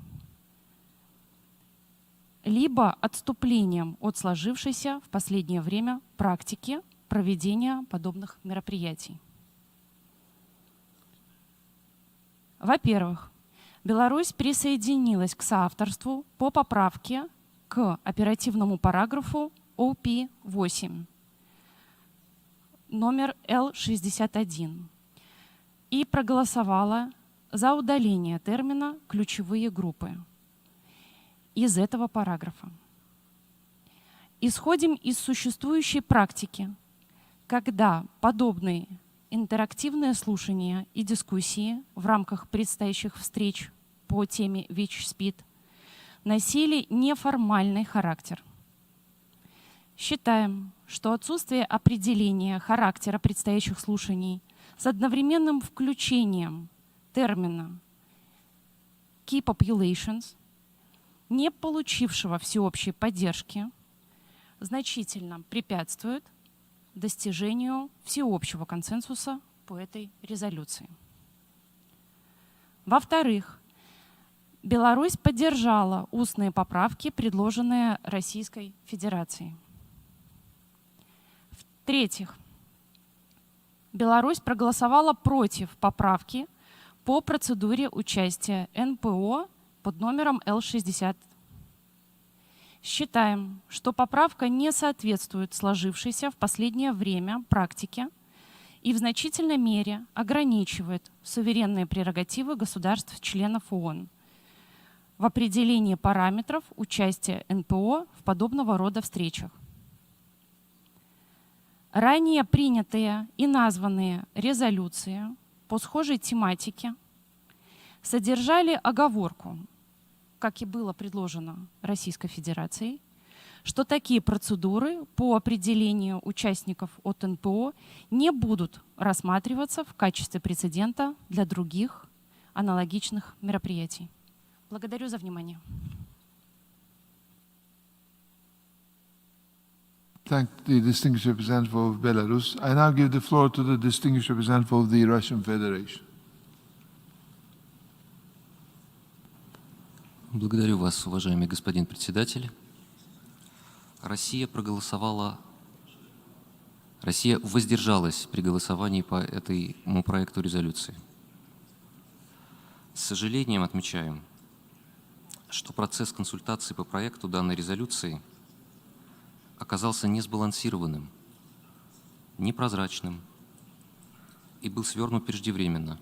либо отступлением от сложившейся в последнее время практики проведения подобных мероприятий. Во-первых, Беларусь присоединилась к соавторству по поправке к оперативному параграфу ОП-8, номер Л61, и проголосовала за удаление термина «ключевые группы» из этого параграфа. Исходим из существующей практики, когда подобные интерактивные слушания и дискуссии в рамках предстоящих встреч по теме ВИЧ-СПИД носили неформальный характер. Считаем, что отсутствие определения характера предстоящих слушаний с одновременным включением термина «key populations», не получившего всеобщей поддержки, значительно препятствует достижению всеобщего консенсуса по этой резолюции. Во-вторых, Беларусь поддержала устные поправки, предложенные Российской Федерацией. В-третьих, Беларусь проголосовала против поправки по процедуре участия НПО под номером Л60. Считаем, что поправка не соответствует сложившейся в последнее время практике и в значительной мере ограничивает суверенные прерогативы государств-членов ООН в определении параметров участия НПО в подобного рода встречах. Ранее принятые и названные резолюции по схожей тематике содержали оговорку, как и было предложено Российской Федерацией, что такие процедуры по определению участников от НПО не будут рассматриваться в качестве прецедента для других аналогичных мероприятий. Благодарю за внимание. Thank the distinguished representative of Belarus. I now give the floor to the distinguished representative of the Russian Federation. Благодарю вас, уважаемый господин председатель. Россия воздержалась при голосовании по этому проекту резолюции. С сожалением отмечаем, что процесс консультаций по проекту данной резолюции оказался несбалансированным, непрозрачным и был свернут преждевременно.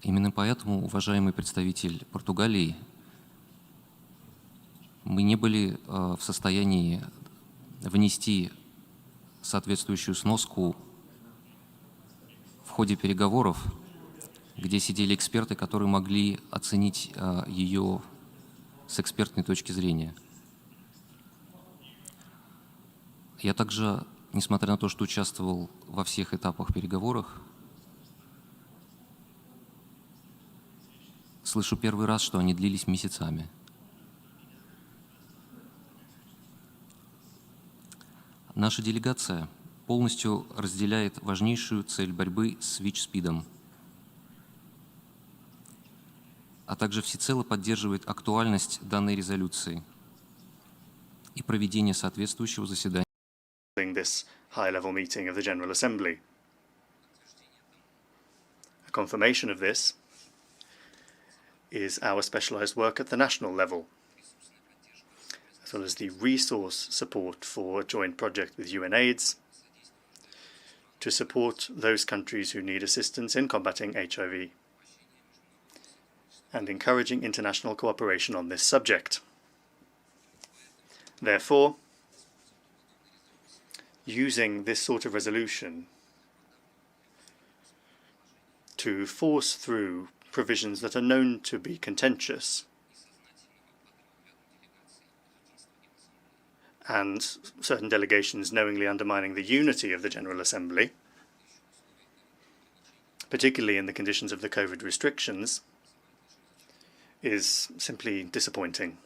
Именно поэтому, уважаемый представитель Португалии, мы не были в состоянии внести соответствующую сноску в ходе переговоров, где сидели эксперты, которые могли оценить ее с экспертной точки зрения. Я также, несмотря на то, что участвовал во всех этапах переговоров, Слышу первый раз, что они длились месяцами. Наша делегация полностью разделяет важнейшую цель борьбы с ВИЧ-СПИДом, а также всецело поддерживает актуальность данной резолюции и проведение соответствующего заседания. This high-level meeting of the General Assembly. A confirmation of this is our specialized work at the national level, as well as the resource support for a joint project with UNAIDS to support those countries who need assistance in combating HIV and encouraging international cooperation on this subject. Therefore, using this sort of resolution to force through provisions that are known to be contentious and certain delegations knowingly undermining the unity of the General Assembly, particularly in the conditions of the COVID restrictions, is simply disappointing.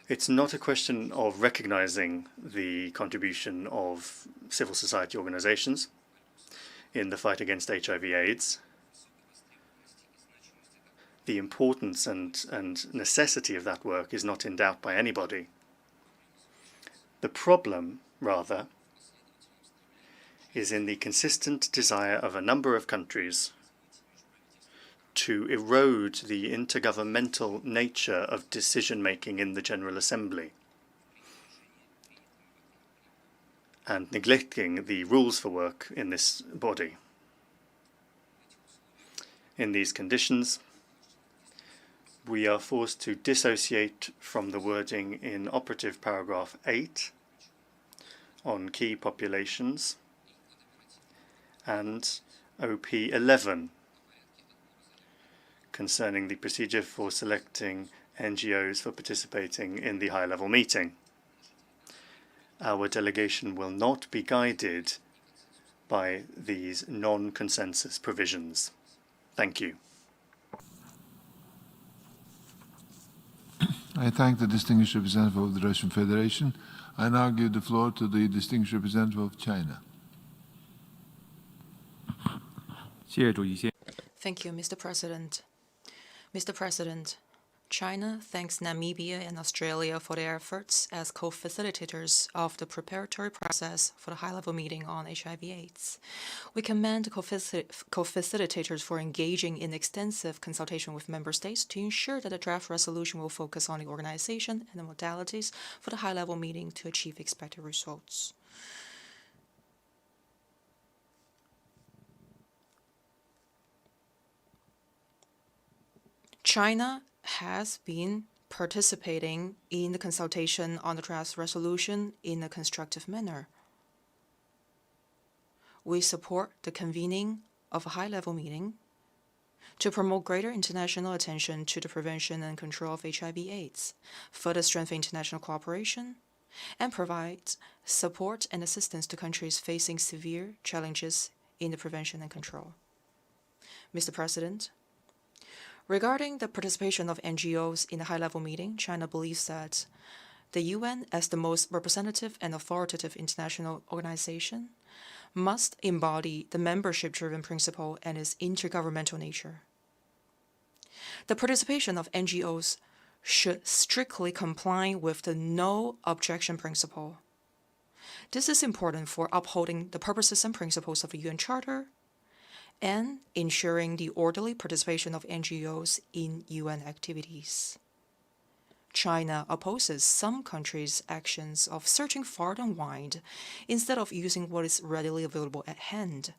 It's not a question of recognizing the contribution of civil society organizations in the fight against HIV/AIDS. The importance and necessity of that work is not in doubt by anybody. The problem, rather, is in the consistent desire of a number of countries to erode the intergovernmental nature of decision-making in the General Assembly and neglecting the rules for work in this body. In these conditions, we are forced to dissociate from the wording in operative paragraph 8 on key populations and OP 11 concerning the procedure for selecting NGOs for participating in the high-level meeting. Our delegation will not be guided by these non-consensus provisions. Thank you. I thank the distinguished representative of the Russian Federation. I now give the floor to the distinguished representative of China. Thank you, Mr. President. Mr. President, China thanks Namibia and Australia for their efforts as co-facilitators of the preparatory process for the high-level meeting on HIV/AIDS. We commend co-facilitators for engaging in extensive consultation with member states to ensure that the draft resolution will focus on the organization and the modalities for the high-level meeting to achieve expected results. China has been participating in the consultation on the draft resolution in a constructive manner. We support the convening of a high-level meeting to promote greater international attention to the prevention and control of HIV/AIDS, further strengthen international cooperation, and provide support and assistance to countries facing severe challenges in the prevention and control. Mr. President, regarding the participation of NGOs in the high-level meeting, China believes that the UN, as the most representative and authoritative international organization, must embody the membership-driven principle and its intergovernmental nature. The participation of NGOs should strictly comply with the no objection principle. This is important for upholding the purposes and principles of the UN Charter and ensuring the orderly participation of NGOs in UN activities. China opposes some countries' actions of searching far and wide instead of using what is readily available at hand.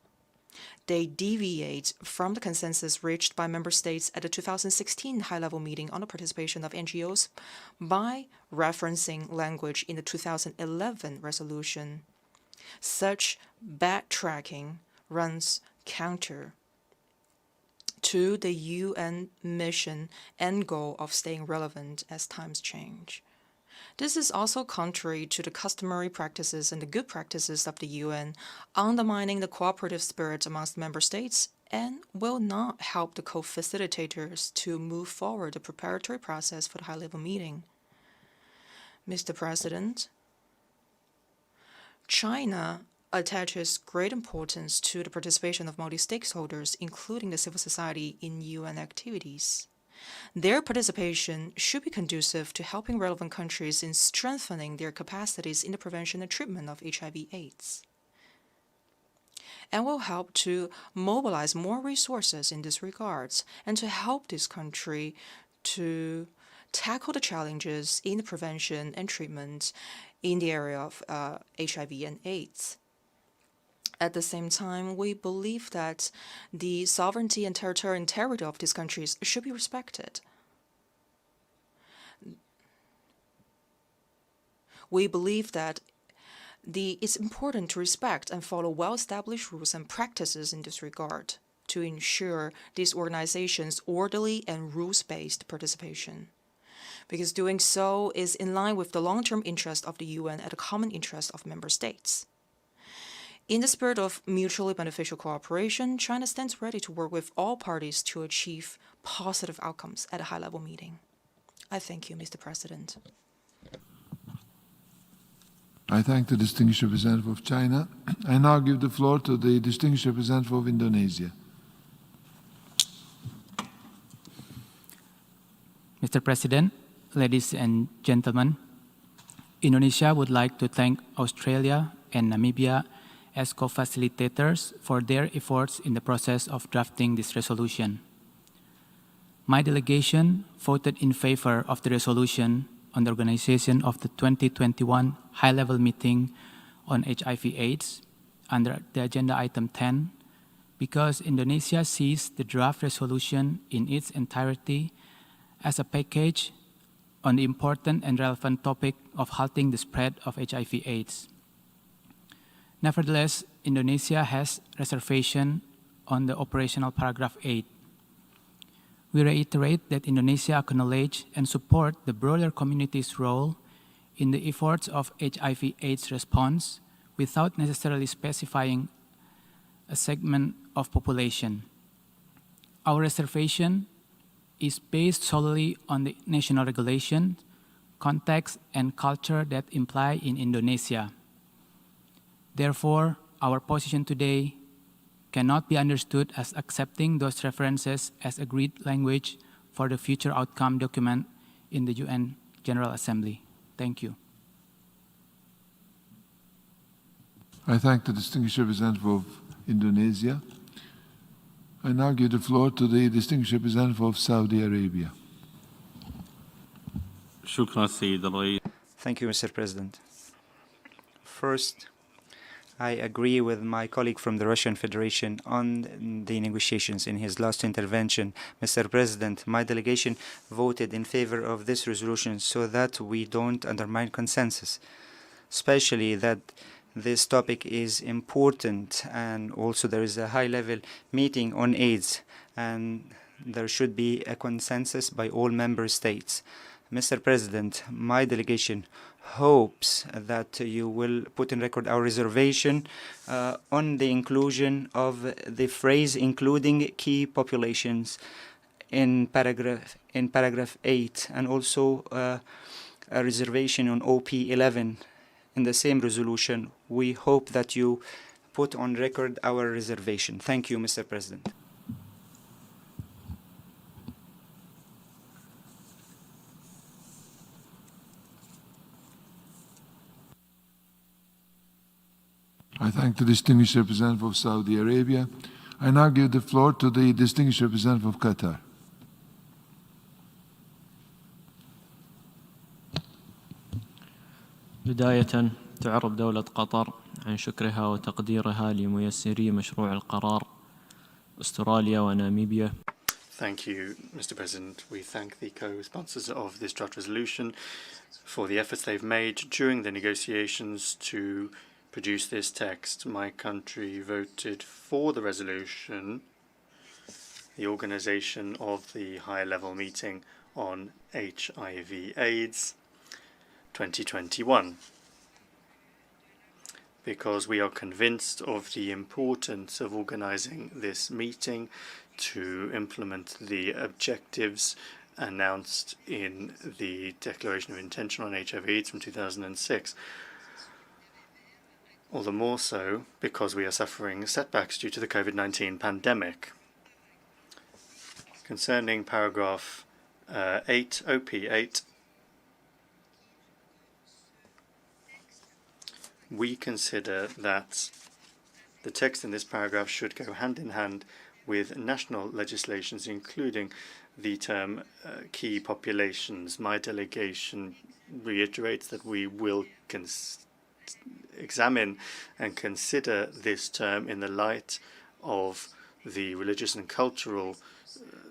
They deviate from the consensus reached by member states at the 2016 high-level meeting on the participation of NGOs by referencing language in the 2011 resolution. Such backtracking runs counter to the UN mission and goal of staying relevant as times change. This is also contrary to the customary practices and the good practices of the UN, undermining the cooperative spirit amongst member states and will not help the co-facilitators to move forward the preparatory process for the high-level meeting. Mr. President, China attaches great importance to the participation of multi-stakeholders, including the civil society, in UN activities. Their participation should be conducive to helping relevant countries in strengthening their capacities in the prevention and treatment of HIV/AIDS, and will help to mobilize more resources in this regard and to help this country to tackle the challenges in the prevention and treatment in the area of HIV and AIDS. At the same time, we believe that the sovereignty and territorial integrity of these countries should be respected. We believe that it's important to respect and follow well-established rules and practices in this regard to ensure these organizations' orderly and rules-based participation, because doing so is in line with the long-term interest of the UN and the common interest of member states. In the spirit of mutually beneficial cooperation, China stands ready to work with all parties to achieve positive outcomes at a high-level meeting. I thank you, Mr. President. I thank the distinguished representative of China. I now give the floor to the distinguished representative of Indonesia. Mr. President, ladies and gentlemen, Indonesia would like to thank Australia and Namibia as co-facilitators for their efforts in the process of drafting this resolution. My delegation voted in favor of the resolution on the organization of the 2021 high-level meeting on HIV/AIDS under the agenda item 10 because Indonesia sees the draft resolution in its entirety as a package on the important and relevant topic of halting the spread of HIV/AIDS. Nevertheless, Indonesia has reservation on the operational paragraph 8. We reiterate that Indonesia acknowledge and support the broader community's role in the efforts of HIV/AIDS response without necessarily specifying a segment of population. Our reservation is based solely on the national regulation, context, and culture that apply in Indonesia. Therefore, our position today cannot be understood as accepting those references as agreed language for the future outcome document in the UN General Assembly. Thank you. I thank the distinguished representative of Indonesia. I now give the floor to the distinguished representative of Saudi Arabia. Thank you, Mr. President. First, I agree with my colleague from the Russian Federation on the negotiations in his last intervention. Mr. President, my delegation voted in favor of this resolution so that we don't undermine consensus, especially that this topic is important, and also there is a high-level meeting on AIDS, and there should be a consensus by all member states. Mr. President, my delegation hopes that you will put in record our reservation on the inclusion of the phrase including key populations in paragraph 8, and also a reservation on OP 11 in the same resolution. We hope that you put on record our reservation. Thank you, Mr. President. I thank the distinguished representative of Saudi Arabia. I now give the floor to the distinguished representative of Qatar. بداية تعرب دولة قطر عن شكرها وتقديرها لميسري مشروع القرار أستراليا وناميبيا. Thank you, Mr. President. We thank the co-sponsors of this draft resolution for the efforts they've made during the negotiations to produce this text. My country voted for the resolution, the organization of the high-level meeting on HIV/AIDS 2021. because we are convinced of the importance of organizing this meeting to implement the objectives announced in the Declaration of Intention on HIV/AIDS from 2006. All the more so because we are suffering setbacks due to the COVID-19 pandemic. Concerning paragraph 8, OP8, we consider that the text in this paragraph should go hand in hand with national legislations, including the term key populations. My delegation reiterates that we will examine and consider this term in the light of the religious and cultural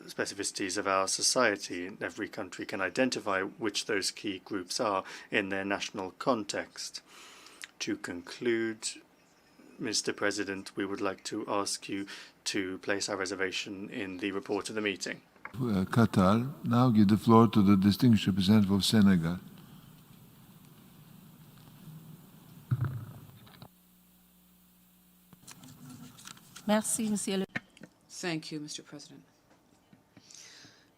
specificities of our society. Every country can identify which those key groups are in their national context. To conclude, Mr. President, we would like to ask you to place our reservation in the report of the meeting. Qatar. Now give the floor to the distinguished representative of Senegal. Merci, Monsieur le Thank you, Mr. President.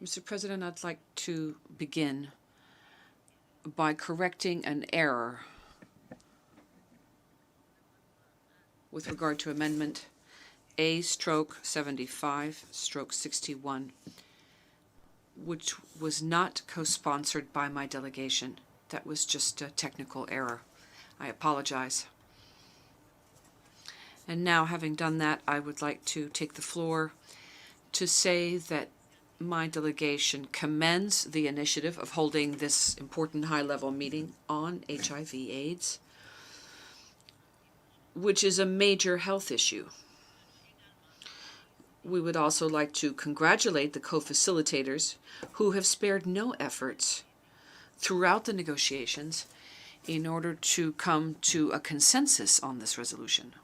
Mr. President, I'd like to begin by correcting an error with regard to Amendment A/75/61, which was not co-sponsored by my delegation. That was just a technical error. I apologize. And now, having done that, I would like to take the floor to say that my delegation commends the initiative of holding this important high-level meeting on HIV/AIDS, which is a major health issue. We would also like to congratulate the co-facilitators who have spared no efforts throughout the negotiations in order to come to a consensus on this resolution.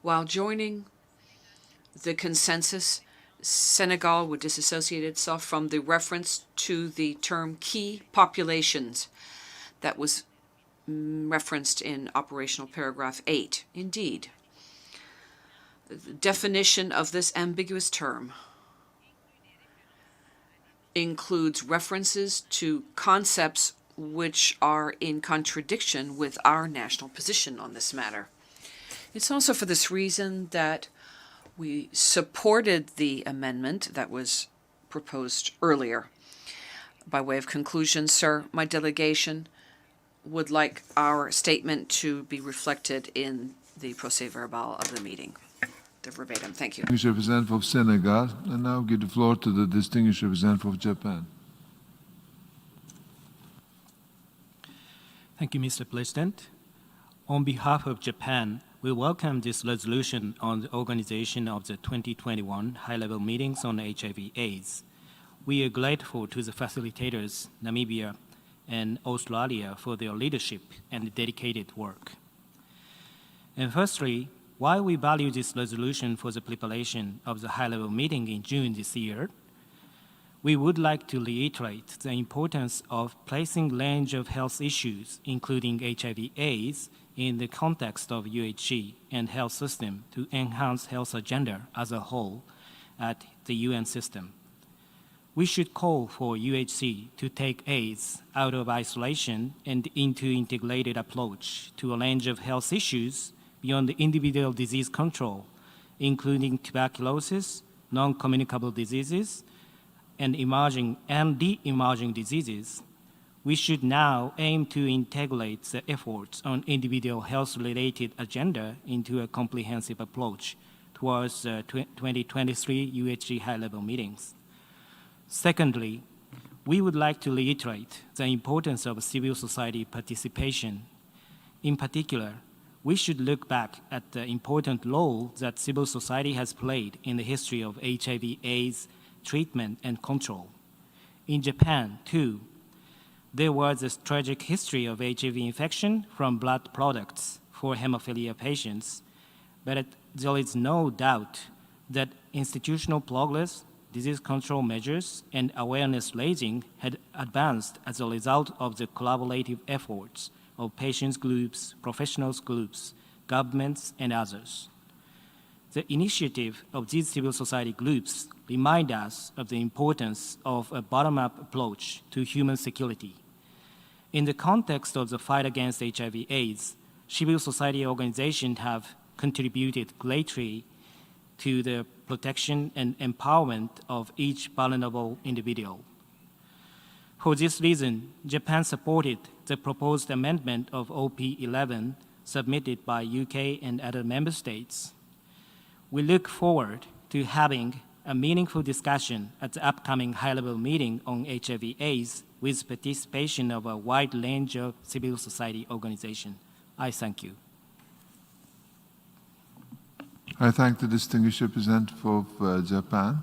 While joining the consensus, Senegal would disassociate itself from the reference to the term key populations that was referenced in operational paragraph 8. Indeed, the definition of this ambiguous term includes references to concepts which are in contradiction with our national position on this matter. It's also for this reason that we supported the amendment that was proposed earlier. By way of conclusion, sir, my delegation would like our statement to be reflected in the procès-verbal of the meeting. The verbatim. Thank you. Distinguished representative of Senegal, and now give the floor to the distinguished representative of Japan. Thank you, Mr. President. On behalf of Japan, we welcome this resolution on the organization of the 2021 high-level meetings on HIV/AIDS. We are grateful to the facilitators, Namibia and Australia, for their leadership and dedicated work. And firstly, while we value this resolution for the preparation of the high-level meeting in June this year, we would like to reiterate the importance of placing a range of health issues, including HIV/AIDS, in the context of UHC and health system to enhance health agenda as a whole at the UN system. We should call for UHC to take AIDS out of isolation and into integrated approach to a range of health issues beyond individual disease control, including tuberculosis, non-communicable diseases, and emerging and de-emerging diseases. We should now aim to integrate the efforts on individual health-related agenda into a comprehensive approach towards 2023 UHG high-level meetings. Secondly, we would like to reiterate the importance of civil society participation. In particular, we should look back at the important role that civil society has played in the history of HIV/AIDS treatment and control. In Japan, too, there was a tragic history of HIV infection from blood products for hemophilia patients, but there is no doubt that institutional progress, disease control measures and awareness raising had advanced as a result of the collaborative efforts of patients groups, professionals groups, governments, and others. The initiative of these civil society groups remind us of the importance of a bottom-up approach to human security. In the context of the fight against HIV/AIDS, civil society organizations have contributed greatly to the protection and empowerment of each vulnerable individual. For this reason, Japan supported the proposed amendment of OP 11 submitted by UK and other member states. We look forward to having a meaningful discussion at the upcoming high-level meeting on HIV/AIDS with participation of a wide range of civil society organizations. I thank you. I thank the distinguished representative of Japan.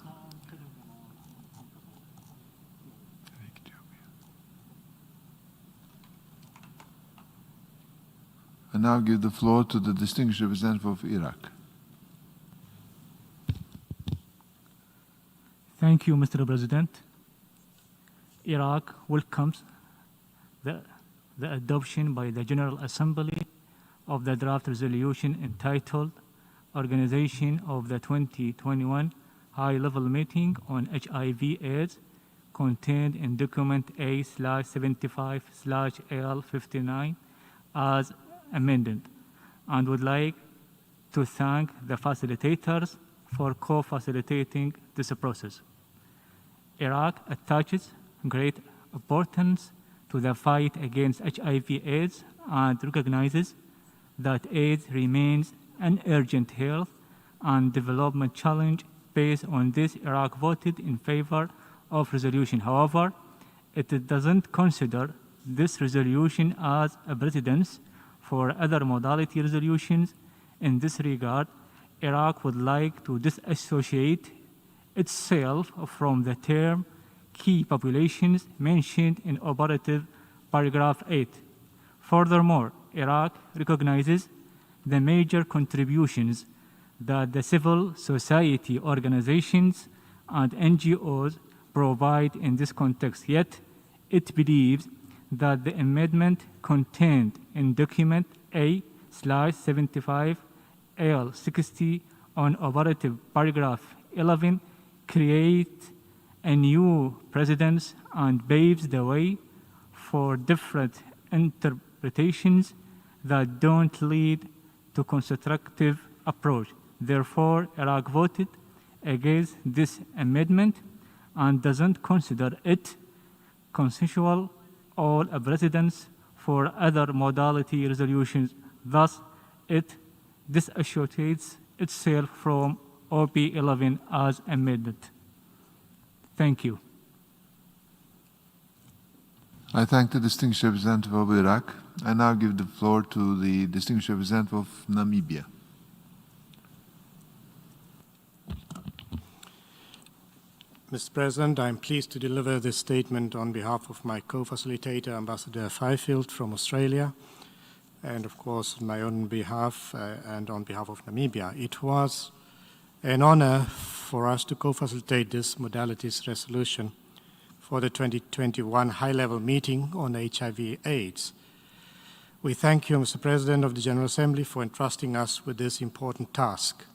I now give the floor to the distinguished representative of Iraq. Thank you, Mr. President. Iraq welcomes the adoption by the General Assembly of the draft resolution entitled Organization of the 2021 High-Level Meeting on HIV/AIDS contained in document A/75/L59 as amended, and would like to thank the facilitators for co-facilitating this process. Iraq attaches great importance to the fight against HIV/AIDS and recognizes that AIDS remains an urgent health and development challenge. Based on this, Iraq voted in favor of resolution. However, it doesn't consider this resolution as a precedent for other modality resolutions. In this regard, Iraq would like to disassociate itself from the term key populations mentioned in operative paragraph 8. Furthermore, Iraq recognizes the major contributions that the civil society organizations and NGOs provide in this context, yet it believes that the amendment contained in document A/75/L60 on operative paragraph 11 creates a new precedent and paves the way for different interpretations that don't lead to constructive approach. Therefore, Iraq voted against this amendment and doesn't consider it consensual or a precedent for other modality resolutions. Thus, it disassociates itself from OP 11 as amended. Thank you. I thank the distinguished representative of Iraq. I now give the floor to the distinguished representative of Namibia. Mr. President, I am pleased to deliver this statement on behalf of my co-facilitator, Ambassador Fifield from Australia, and of course on my own behalf and on behalf of Namibia. It was an honor for us to co-facilitate this modalities resolution for the 2021 high-level meeting on HIV/AIDS. We thank you, Mr. President of the General Assembly, for entrusting us with this important task.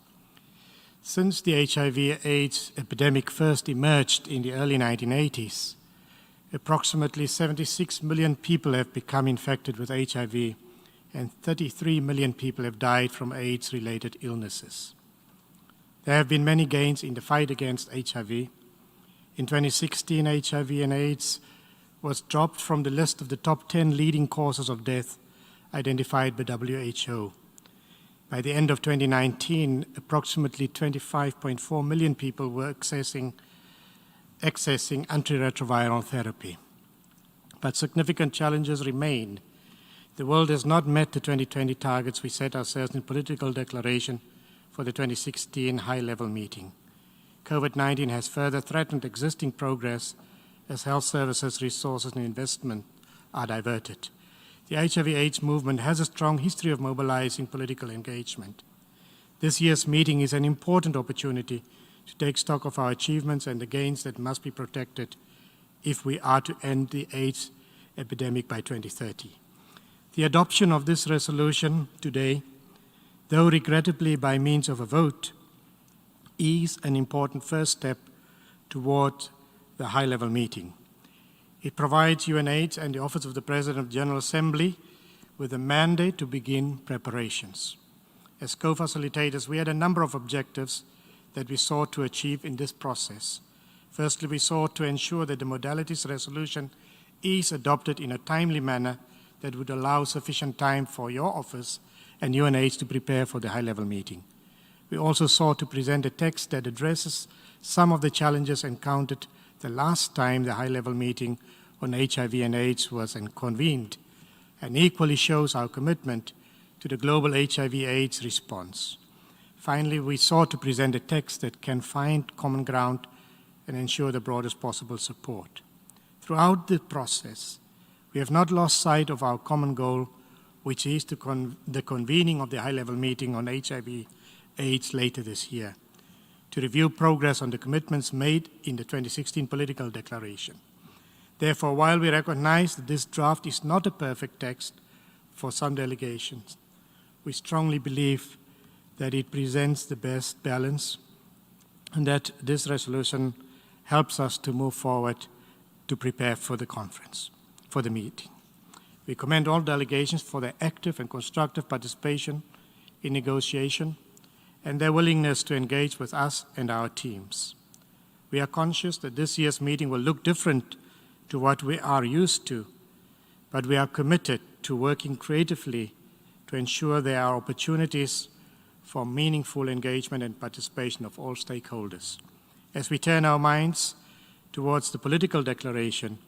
Since the HIV/AIDS epidemic first emerged in the early 1980s, approximately 76 million people have become infected with HIV and 33 million people have died from AIDS-related illnesses. There have been many gains in the fight against HIV. In 2016, HIV and AIDS was dropped from the list of the top 10 leading causes of death identified by WHO. By the end of 2019, approximately 25.4 million people were accessing antiretroviral therapy. But significant challenges remain. The world has not met the 2020 targets we set ourselves in political declaration for the 2016 high-level meeting. COVID-19 has further threatened existing progress as health services, resources, and investment are diverted. The HIV/AIDS movement has a strong history of mobilizing political engagement. This year's meeting is an important opportunity to take stock of our achievements and the gains that must be protected if we are to end the AIDS epidemic by 2030. The adoption of this resolution today, though regrettably by means of a vote, is an important first step toward the high-level meeting. It provides UNAIDS and the Office of the President of the General Assembly with a mandate to begin preparations. As co-facilitators, we had a number of objectives that we sought to achieve in this process. Firstly, we sought to ensure that the modalities resolution is adopted in a timely manner that would allow sufficient time for your office and UNAIDS to prepare for the high-level meeting. We also sought to present a text that addresses some of the challenges encountered the last time the high-level meeting on HIV and AIDS was convened, and equally shows our commitment to the global HIV/AIDS response. Finally, we sought to present a text that can find common ground and ensure the broadest possible support. Throughout the process, we have not lost sight of our common goal, which is the convening of the high-level meeting on HIV/AIDS later this year, to review progress on the commitments made in the 2016 political declaration. Therefore, while we recognize that this draft is not a perfect text for some delegations, we strongly believe that it presents the best balance and that this resolution helps us to move forward to prepare for the conference, for the meeting. We commend all delegations for their active and constructive participation in negotiation and their willingness to engage with us and our teams. We are conscious that this year's meeting will look different to what we are used to, but we are committed to working creatively to ensure there are opportunities for meaningful engagement and participation of all stakeholders. As we turn our minds towards the political declaration,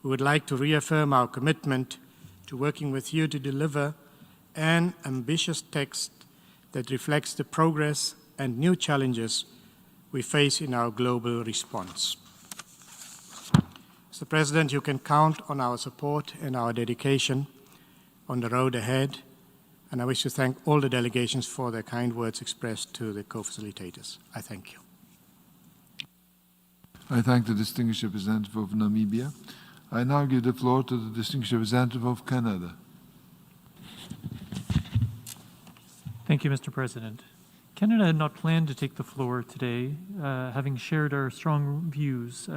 we would like to reaffirm our commitment to working with you to deliver an ambitious text that reflects the progress and new challenges we face in our global response. Mr. President, you can count on our support and our dedication on the road ahead, and I wish to thank all the delegations for their kind words expressed to the co-facilitators. I thank you. I thank the distinguished representative of Namibia. I now give the floor to the distinguished representative of Canada. Thank you, Mr. President. Canada had not planned to take the floor today, having shared our strong views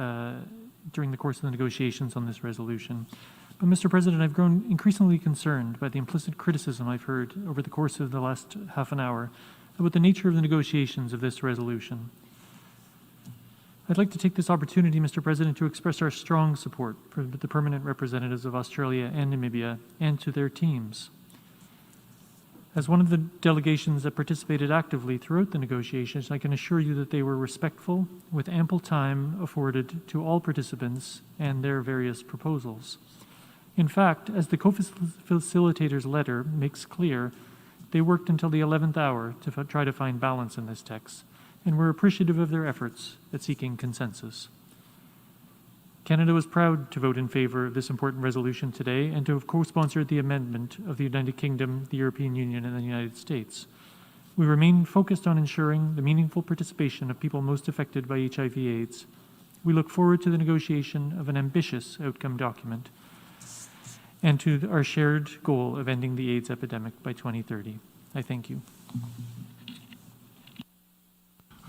during the course of the negotiations on this resolution. But, Mr. President, I've grown increasingly concerned by the implicit criticism I've heard over the course of the last half an hour about the nature of the negotiations of this resolution. I'd like to take this opportunity, Mr. President, to express our strong support for the permanent representatives of Australia and Namibia and to their teams. As one of the delegations that participated actively throughout the negotiations, I can assure you that they were respectful, with ample time afforded to all participants and their various proposals. In fact, as the co-facilitator's letter makes clear, they worked until the 11th hour to try to find balance in this text, and we're appreciative of their efforts at seeking consensus. Canada was proud to vote in favor of this important resolution today and to have co-sponsored the amendment of the United Kingdom, the European Union, and the United States. We remain focused on ensuring the meaningful participation of people most affected by HIV/AIDS. We look forward to the negotiation of an ambitious outcome document and to our shared goal of ending the AIDS epidemic by 2030. I thank you.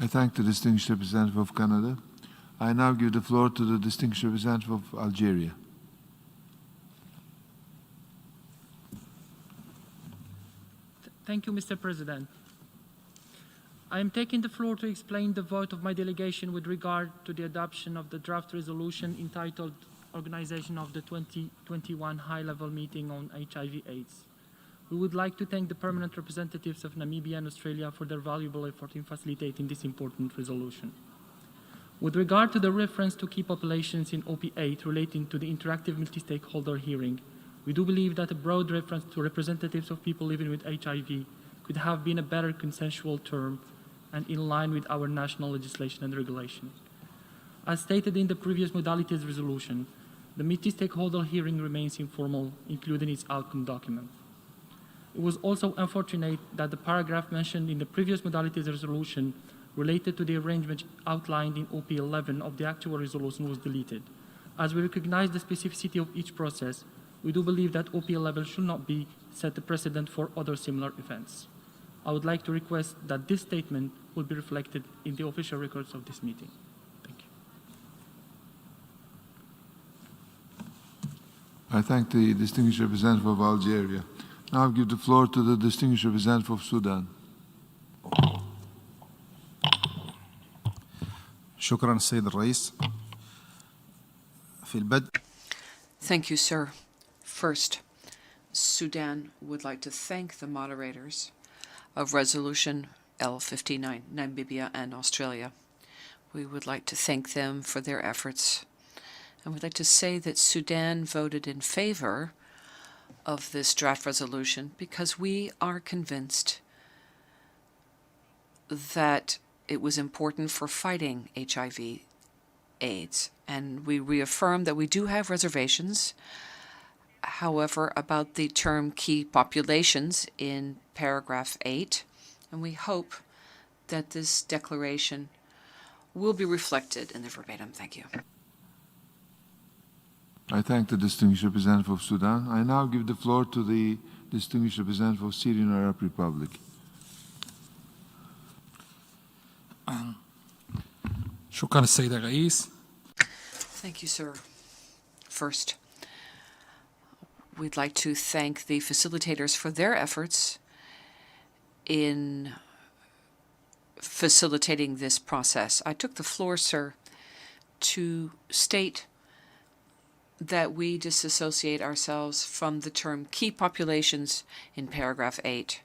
I thank the distinguished representative of Canada. I now give the floor to the distinguished representative of Algeria. Thank you, Mr. President. I am taking the floor to explain the vote of my delegation with regard to the adoption of the draft resolution entitled Organization of the 2021 High-Level Meeting on HIV/AIDS. We would like to thank the permanent representatives of Namibia and Australia for their valuable effort in facilitating this important resolution. With regard to the reference to key populations in OP8 relating to the interactive multi-stakeholder hearing, we do believe that a broad reference to representatives of people living with HIV could have been a better consensual term and in line with our national legislation and regulation. As stated in the previous modalities resolution, the multi-stakeholder hearing remains informal, including its outcome document. It was also unfortunate that the paragraph mentioned in the previous modalities resolution related to the arrangement outlined in OP 11 of the actual resolution was deleted. As we recognize the specificity of each process, we do believe that OP 11 should not be set a precedent for other similar events. I would like to request that this statement will be reflected in the official records of this meeting. Thank you. I thank the distinguished representative of Algeria. Now I give the floor to the distinguished representative of Sudan. شكرا السيد الرئيس. في البدء Thank you, sir. First, Sudan would like to thank the moderators of Resolution L59, Namibia and Australia. We would like to thank them for their efforts. And we'd like to say that Sudan voted in favor of this draft resolution because we are convinced that it was important for fighting HIV/AIDS. And we reaffirm that we do have reservations, however, about the term key populations in paragraph 8, and we hope that this declaration will be reflected in the verbatim. Thank you. I thank the distinguished representative of Sudan. I now give the floor to the distinguished representative of Syrian Arab Republic. شكرا السيد الرئيس. Thank you, sir. First, we'd like to thank the facilitators for their efforts in facilitating this process. I took the floor, sir, to state that we disassociate ourselves from the term key populations in paragraph 8.